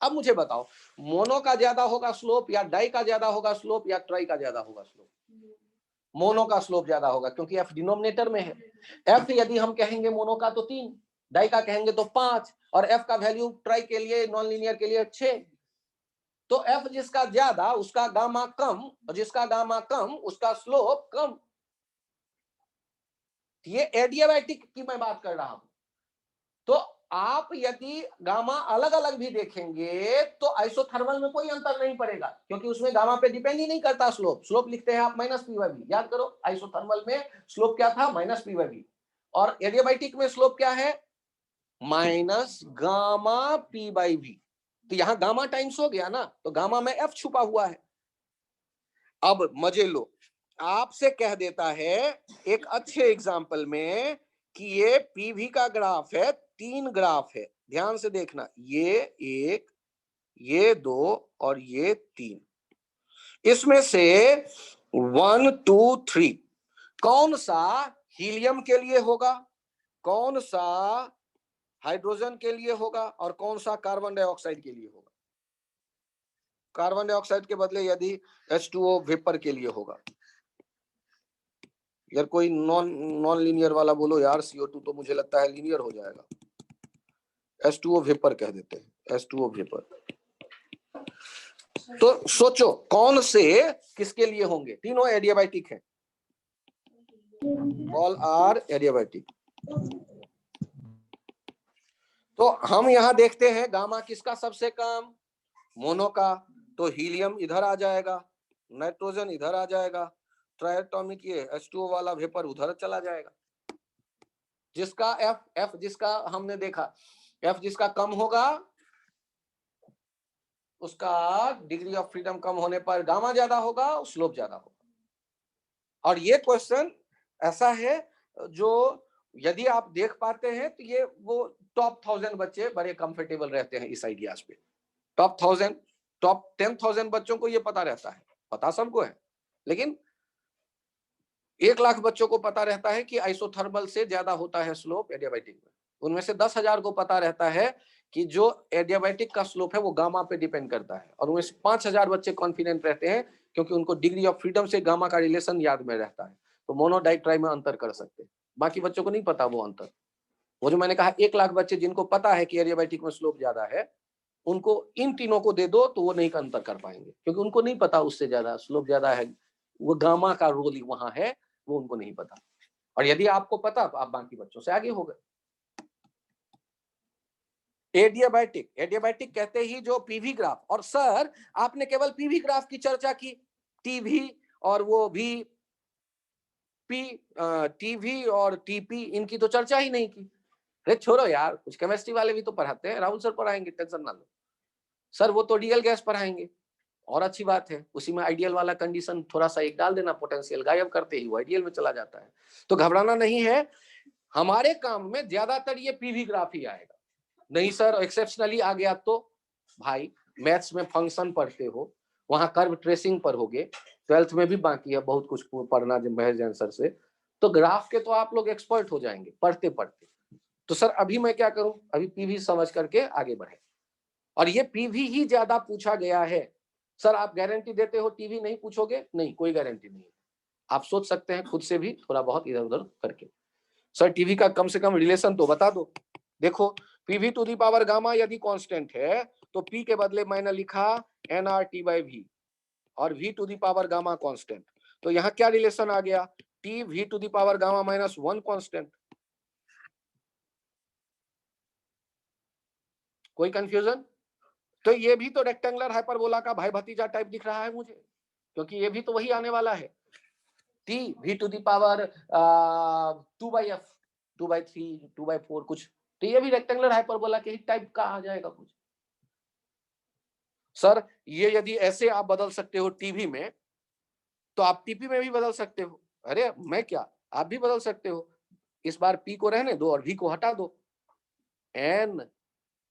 अब मुझे बताओ मोनो का ज्यादा होगा स्लोप या डाई का ज्यादा होगा स्लोप या ट्राई का ज्यादा होगा स्लोप? मोनो का स्लोप ज्यादा होगा क्योंकि f डिनोमिनेटर में है। f यदि हम कहेंगे मोनो का तो 3, डाई का कहेंगे तो 5, और f का वैल्यू ट्राई के लिए नॉन लीनियर के लिए 6। तो f जिसका ज्यादा उसका गामा कम, और जिसका गामा कम उसका स्लोप कम। ये एडियाबैटिक की मैं बात कर रहा हूं। तो आप यदि गामा अलग अलग भी देखेंगे तो आइसोथर्मल में कोई अंतर नहीं पड़ेगा क्योंकि उसमें गामा पे डिपेंड ही नहीं करता स्लोप। स्लोप लिखते हैं आप -p/v, याद करो आइसोथर्मल में स्लोप क्या था? -p/v, और एडियाबैटिक में स्लोप क्या है? -Gamma p/v। तो यहां गामा टाइम्स हो गया ना, तो गामा में f छुपा हुआ है। अब मजे लो, आपसे कह देता है एक अच्छे एग्जाम्पल में कि ये पीवी का ग्राफ है, 3 ग्राफ है, ध्यान से देखना, ये 1, ये 2 और ये 3। इसमें से 1 2 3 कौन सा हीलियम के लिए होगा, कौन सा हाइड्रोजन के लिए होगा और कौन सा कार्बन डाइऑक्साइड के लिए होगा? कार्बन डाइऑक्साइड के बदले यदि H2O वेपर के लिए होगा। यार कोई नॉन लीनियर वाला बोलो यार, CO2 तो मुझे लगता है लीनियर हो जाएगा। H2O वेपर कह देते हैं, H2O वेपर। तो सोचो कौन से किसके लिए होंगे? तीनों एडियाबैटिक हैं, ऑल आर एडियाबैटिक। तो हम यहां देखते हैं गामा किसका सबसे कम? मोनो का, तो हीलियम इधर आ जाएगा, नाइट्रोजन इधर आ जाएगा, ट्राइएटॉमिक ये H2O वाला वेपर उधर चला जाएगा। जिसका F जिसका हमने देखा F जिसका कम होगा उसका डिग्री ऑफ फ्रीडम कम होने पर गामा ज्यादा होगा, स्लोप ज्यादा होगा। और ये क्वेश्चन ऐसा है जो यदि आप देख पाते हैं तो ये वो टॉप 1000 बच्चे बड़े कंफर्टेबल रहते हैं इस आइडियाज पे। टॉप 1000, टॉप 10,000 बच्चों को ये पता रहता है, पता सबको है, लेकिन 1 लाख बच्चों को पता रहता है कि आइसोथर्मल से ज्यादा होता है स्लोप एडियाबैटिक में। उनमें से 10,000 को पता रहता है कि जो एडियाबैटिक का स्लोप है वो गामा पे डिपेंड करता है, और उनमें से 5,000 बच्चे कॉन्फिडेंट रहते हैं क्योंकि उनको डिग्री ऑफ फ्रीडम से गामा का रिलेशन याद में रहता है, तो मोनो डाई ट्राई में अंतर कर सकते हैं। बाकी बच्चों को नहीं पता वो अंतर। वो जो मैंने कहा 1 लाख बच्चे जिनको पता है कि एडियाबैटिक में स्लोप ज्यादा है, उनको इन तीनों को दे दो तो वो नहीं अंतर कर पाएंगे, क्योंकि उनको नहीं पता उससे ज्यादा स्लोप ज्यादा है, वो गामा का रोल ही वहां है, वो उनको नहीं पता। और यदि आपको पता तो आप बाकी बच्चों से आगे हो गए। एडियाबैटिक, एडियाबैटिक कहते ही जो पीवी ग्राफ, और सर आपने केवल पीवी ग्राफ की चर्चा की, टीवी और वो भी टीवी और टीपी इनकी तो चर्चा ही नहीं की। अरे छोड़ो यार, कुछ केमिस्ट्री वाले भी तो पढ़ाते हैं, राहुल सर पढ़ाएंगे, टेंशन ना लो। सर वो तो रियल गैस पढ़ाएंगे, और अच्छी बात है, उसी में आइडियल वाला कंडीशन थोड़ा सा एक डाल देना, पोटेंशियल गायब करते ही वो आइडियल में चला जाता है। तो घबराना नहीं है, हमारे काम में ज्यादातर ये पीवी ग्राफ ही आएगा। नहीं सर एक्सेप्शनली आ गया तो भाई मैथ्स में फंक्शन पढ़ते हो, वहां कर्व ट्रेसिंग पर होगे, 12th में भी बाकी है बहुत कुछ पढ़ना महज आंसर से, तो ग्राफ के तो आप लोग एक्सपर्ट हो जाएंगे पढ़ते पढ़ते। तो सर अभी मैं क्या करूं, अभी पीवी समझ करके आगे बढ़े। और ये पीवी ही ज्यादा पूछा गया है। सर आप गारंटी देते हो टीवी नहीं पूछोगे? नहीं, कोई गारंटी नहीं है, आप सोच सकते हैं खुद से भी थोड़ा बहुत इधर उधर करके। सर टीवी का कम से कम रिलेशन तो बता दो। देखो PV to the power gamma यदि कांस्टेंट है तो पी के बदले मैंने लिखा एनआरटी बाई वी, और V to the power gamma constant, तो यहाँ क्या रिलेशन आ गया, T V to the power gamma minus 1 constant. कोई कंफ्यूजन? तो ये भी तो रेक्टेंगुलर हाइपरबोला का भाई भतीजा टाइप दिख रहा है मुझे, क्योंकि ये भी तो वही आने वाला है, T V to the power 2/f 2/3 2/4 कुछ, तो ये भी रेक्टेंगुलर हाइपरबोला के ही टाइप का आ जाएगा कुछ। सर ये यदि ऐसे आप बदल सकते हो टीवी में, तो आप टीपी में भी बदल सकते हो। अरे मैं क्या, आप भी बदल सकते हो। इस बार पी को रहने दो और वी को हटा दो, N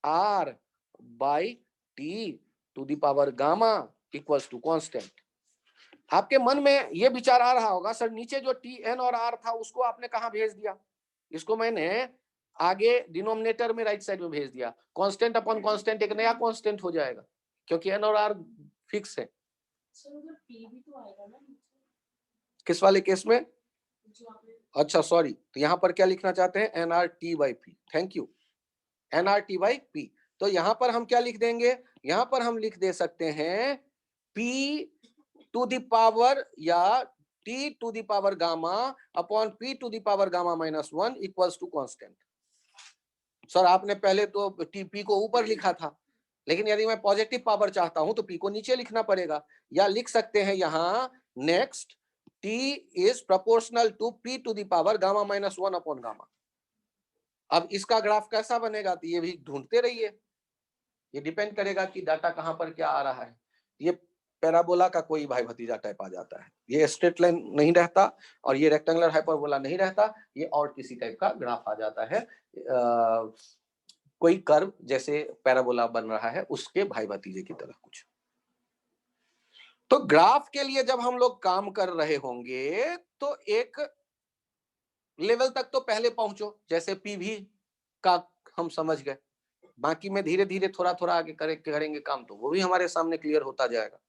R by T to the power gamma equals to constant. आपके मन में ये विचार आ रहा होगा, सर नीचे जो टी एन और आर था उसको आपने कहां भेज दिया? इसको मैंने आगे डिनोमिनेटर में राइट साइड में भेज दिया, कांस्टेंट अपॉन कांस्टेंट एक नया कांस्टेंट हो जाएगा, क्योंकि एन और आर फिक्स है। किस वाले केस में? अच्छा सॉरी, तो यहाँ पर क्या लिखना चाहते हैं, N R T by P, thank you, N R T by P. तो यहाँ पर हम क्या लिख देंगे, यहाँ पर हम लिख दे सकते हैं पी टू दी पावर या T to the power gamma upon P to the power gamma minus 1 equals to constant. Sir आपने पहले तो टी को ऊपर लिखा था, लेकिन यदि मैं पॉजिटिव पावर चाहता हूं तो पी को नीचे लिखना पड़ेगा, या लिख सकते हैं यहाँ next T is proportional to P to the power gamma minus 1 upon gamma। अब इसका ग्राफ कैसा बनेगा तो ये भी ढूंढते रहिए, ये डिपेंड करेगा कि डाटा कहां पर क्या आ रहा है। ये पैराबोला का कोई भाई भतीजा टाइप आ जाता है, ये स्ट्रेट लाइन नहीं रहता और ये रेक्टेंगुलर हाइपरबोला नहीं रहता, ये और किसी टाइप का ग्राफ आ जाता है, कोई कर्व जैसे पैराबोला बन रहा है उसके भाई भतीजे की तरह कुछ। तो ग्राफ के लिए जब हम लोग काम कर रहे होंगे तो एक लेवल तक तो पहले पहुंचो, जैसे पीवी का हम समझ गए, बाकी में धीरे धीरे थोड़ा थोड़ा आगे करेंगे काम, तो वो भी हमारे सामने क्लियर होता जाएगा।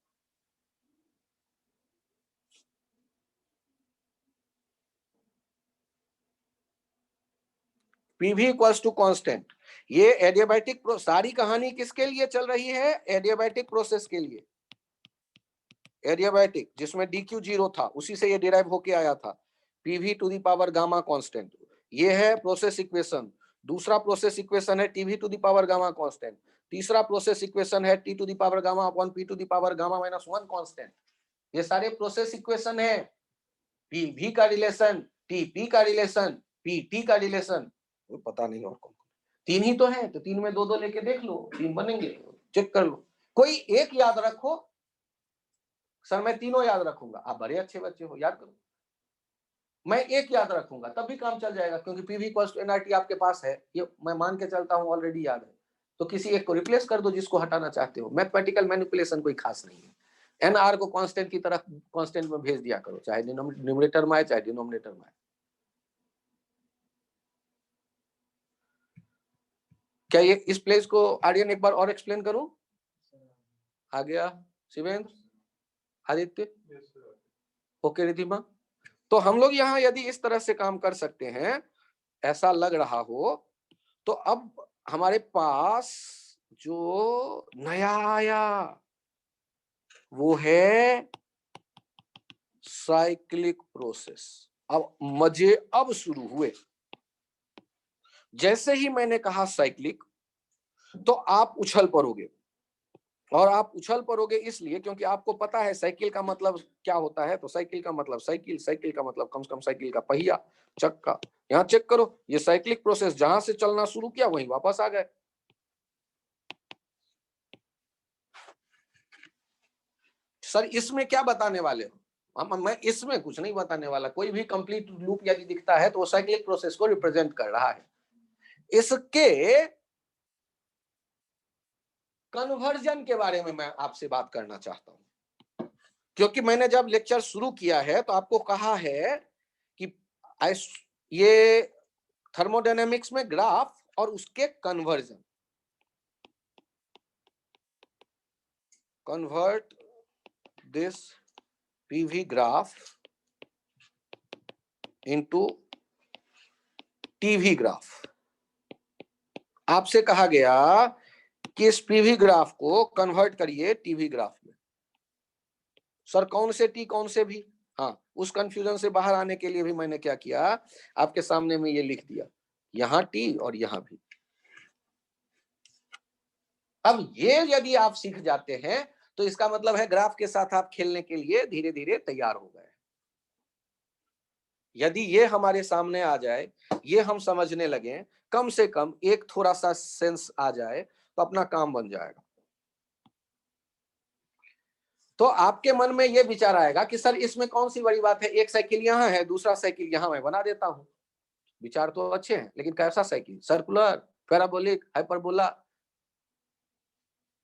पीवी इक्वल्स टू कांस्टेंट, ये एडियाबैटिक सारी कहानी किसके लिए चल रही है, एडियाबैटिक प्रोसेस के लिए। एडियाबैटिक जिसमें DQ 0 था उसी से ये डिराइव होके आया था, PV to the power gamma constant, ये है प्रोसेस इक्वेशन। दूसरा प्रोसेस इक्वेशन है TV to the power gamma constant. तीसरा प्रोसेस इक्वेशन है T to the power gamma upon P to the power gamma minus 1 constant. ये सारे process equation है, PV का रिलेशन, टीपी का रिलेशन, पीटी का रिलेशन, पता नहीं और कौन, तीन ही तो है, तो तीन में दो दो लेके देख लो, तीन बनेंगे, चेक कर लो, कोई एक याद रखो। सर मैं तीनों याद रखूंगा, आप बड़े अच्छे बच्चे हो, याद करो। मैं एक याद रखूंगा तब भी काम चल जाएगा, क्योंकि पीवी इक्वल्स टू एनआरटी आपके पास है, ये मैं मान के चलता हूं ऑलरेडी याद है, तो किसी एक को रिप्लेस कर दो जिसको हटाना चाहते हो। मैथमेटिकल मैनिपुलेशन कोई खास नहीं है, एनआर को कांस्टेंट की तरह कांस्टेंट में भेज दिया करो, चाहे न्यूमरेटर में आए चाहे डिनोमिनेटर में आए। क्या ये इस प्लेस को आर्यन एक बार और एक्सप्लेन करूं? आ गया शिवेंद्र, आदित्य, ओके रिधिमा। तो हम लोग यहाँ यदि इस तरह से काम कर सकते हैं, ऐसा लग रहा हो, तो अब हमारे पास जो नया आया वो है साइक्लिक प्रोसेस। अब मजे अब शुरू हुए। जैसे ही मैंने कहा साइक्लिक, तो आप उछल पड़ोगे। और आप उछल पड़ोगे इसलिए क्योंकि आपको पता है साइकिल का मतलब क्या होता है। तो साइकिल का मतलब साइकिल, साइकिल का मतलब कम से कम साइकिल का पहिया, चक्का। यहां चेक करो, ये साइक्लिक प्रोसेस जहां से चलना शुरू किया वहीं वापस आ गए। सर इसमें क्या बताने वाले हो? मैं इसमें कुछ नहीं बताने वाला। कोई भी कंप्लीट लूप यदि दिखता है तो वो साइक्लिक प्रोसेस को रिप्रेजेंट कर रहा है। इसके कन्वर्जन के बारे में मैं आपसे बात करना चाहता हूं, क्योंकि मैंने जब लेक्चर शुरू किया है तो आपको कहा है कि ये थर्मोडायनेमिक्स में ग्राफ और उसके conversion, convert this PV graph into TV graph. आपसे कहा गया कि इस पीवी ग्राफ को कन्वर्ट करिए टीवी ग्राफ में। सर कौन से टी कौन से भी? हाँ, उस कंफ्यूजन से बाहर आने के लिए भी मैंने क्या किया, आपके सामने में ये लिख दिया, यहां टी और यहां भी। अब ये यदि आप सीख जाते हैं तो इसका मतलब है ग्राफ के साथ आप खेलने के लिए धीरे धीरे तैयार हो गए। यदि ये हमारे सामने आ जाए, ये हम समझने लगे, कम से कम एक थोड़ा सा सेंस आ जाए, तो अपना काम बन जाएगा। तो आपके मन में ये विचार आएगा कि सर इसमें कौन सी बड़ी बात है, एक साइकिल यहां है, दूसरा साइकिल यहां मैं बना देता हूं। विचार तो अच्छे हैं, लेकिन कैसा साइकिल? सर्कुलर, पैराबोलिक, हाइपरबोला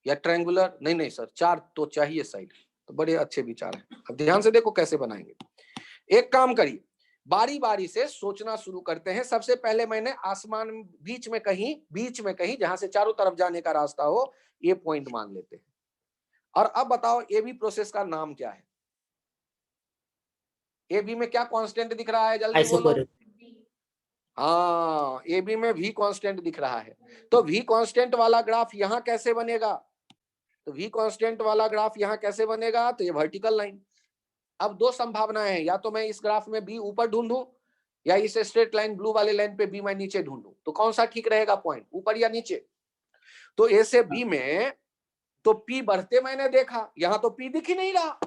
या ट्रायंगुलर? नहीं नहीं सर, 4 तो चाहिए साइड। तो बड़े अच्छे विचार हैं। अब ध्यान से देखो कैसे बनाएंगे। एक काम करिए, बारी बारी से सोचना शुरू करते हैं। सबसे पहले मैंने आसमान बीच में कहीं जहां से चारों तरफ जाने का रास्ता हो, ये पॉइंट मान लेते हैं। और अब बताओ एबी प्रोसेस का नाम क्या है? एबी में क्या कांस्टेंट दिख रहा है, जल्दी बोलो। आइसोकोरिक। हाँ, एबी में भी कांस्टेंट दिख रहा है। तो भी कांस्टेंट वाला ग्राफ यहां कैसे बनेगा? तो भी कांस्टेंट वाला ग्राफ यहां कैसे बनेगा? तो ये वर्टिकल लाइन। अब दो संभावनाएं हैं, या तो मैं इस ग्राफ में बी ऊपर ढूंढूं, या इस स्ट्रेट लाइन ब्लू वाले लाइन पे बी मैं नीचे ढूंढूं। तो कौन सा ठीक रहेगा पॉइंट, ऊपर या नीचे? तो ए से बी में तो पी बढ़ते मैंने देखा, यहां तो पी दिख ही नहीं रहा।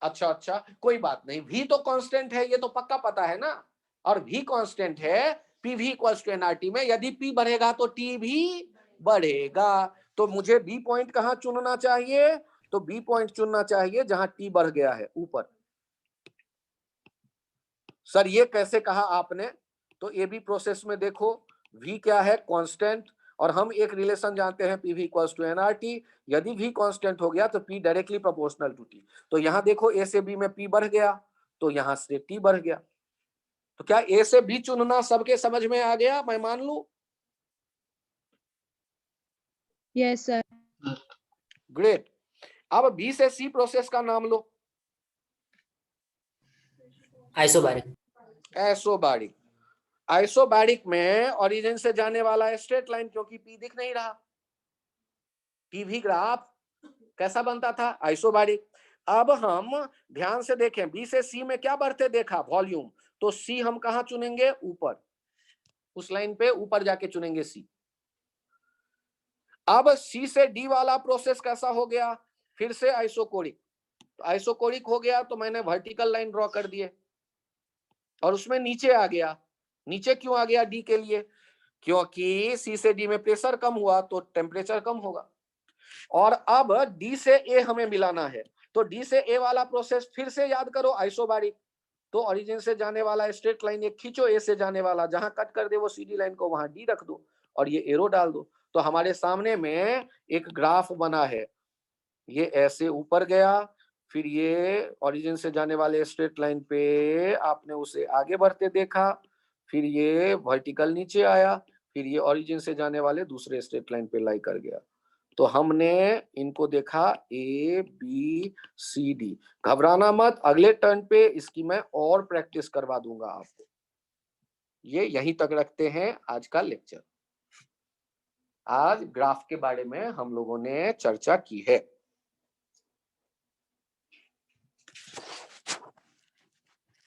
अच्छा, कोई बात नहीं, भी तो कांस्टेंट है, ये तो पक्का पता है ना। और भी कांस्टेंट है, पी भी इक्वल्स टू एनआरटी में। यदि पी बढ़ेगा तो टी भी बढ़ेगा। तो मुझे बी पॉइंट कहां चुनना चाहिए? तो बी पॉइंट चुनना चाहिए जहां टी बढ़ गया है, ऊपर। सर ये कैसे कहा आपने? तो ए बी प्रोसेस में देखो, v क्या है? कांस्टेंट। और हम एक रिलेशन जानते हैं, P V equals to NRT. यदि v कांस्टेंट हो गया तो p directly proportional to t। तो यहां देखो ए से बी में p बढ़ गया, तो यहां से t बढ़ गया। तो क्या ए से बी चुनना सबके समझ में आ गया, मैं मान लूं? Yes sir. ग्रेट। अब बी से सी प्रोसेस का नाम लो। आइसोबारिक। ऐसोबारिक। आइसोबारिक में ओरिजिन से जाने वाला स्ट्रेट लाइन, क्योंकि पी दिख नहीं रहा। पीवी ग्राफ कैसा बनता था? आइसोबारिक। अब हम ध्यान से देखें, बी से सी में क्या बढ़ते देखा? वॉल्यूम। तो सी हम कहां चुनेंगे? ऊपर, उस लाइन पे ऊपर जाके चुनेंगे सी। अब सी से डी वाला प्रोसेस कैसा हो गया? फिर से आइसोकोरिक। तो आइसोकोरिक हो गया तो मैंने वर्टिकल लाइन ड्रॉ कर दिए, और उसमें नीचे आ गया। नीचे क्यों आ गया डी के लिए? क्योंकि सी से डी में प्रेशर कम हुआ तो टेम्परेचर कम होगा। और अब डी से ए हमें मिलाना है, तो डी से ए वाला प्रोसेस फिर से याद करो, आइसोबारिक। तो ओरिजिन से जाने वाला स्ट्रेट लाइन एक खींचो, ए से जाने वाला, जहां कट कर दे वो सीडी लाइन को वहां डी रख दो, और ये एरो डाल दो। तो हमारे सामने में एक ग्राफ बना है। ये ऐसे ऊपर गया, फिर ये ओरिजिन से जाने वाले स्ट्रेट लाइन पे आपने उसे आगे बढ़ते देखा, फिर ये वर्टिकल नीचे आया, फिर ये ओरिजिन से जाने वाले दूसरे स्ट्रेट लाइन पे लाई कर गया। तो हमने इनको देखा ए बी सी डी। घबराना मत, अगले टर्न पे इसकी मैं और प्रैक्टिस करवा दूंगा आपको। ये यहीं तक रखते हैं आज का लेक्चर। आज ग्राफ के बारे में हम लोगों ने चर्चा की है।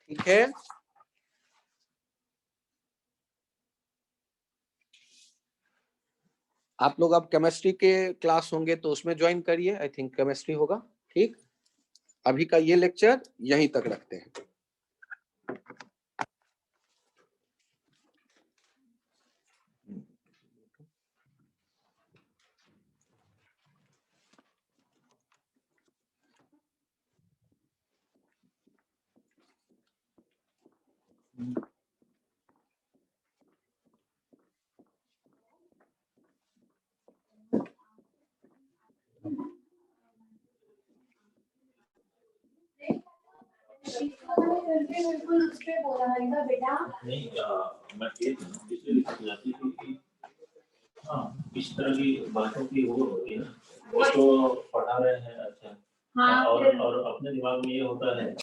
ठीक है, आप लोग अब केमिस्ट्री के क्लास होंगे तो उसमें ज्वाइन करिए, आई थिंक केमिस्ट्री होगा। ठीक, अभी का ये लेक्चर यहीं तक रखते हैं। बिल्कुल उसके बोला है बेटा नहीं मैं ये इसलिए जाती थी कि हाँ इस तरह की बातों की वो होती है ना, उसको पढ़ा रहे हैं। अच्छा हाँ, और अपने दिमाग में ये होता है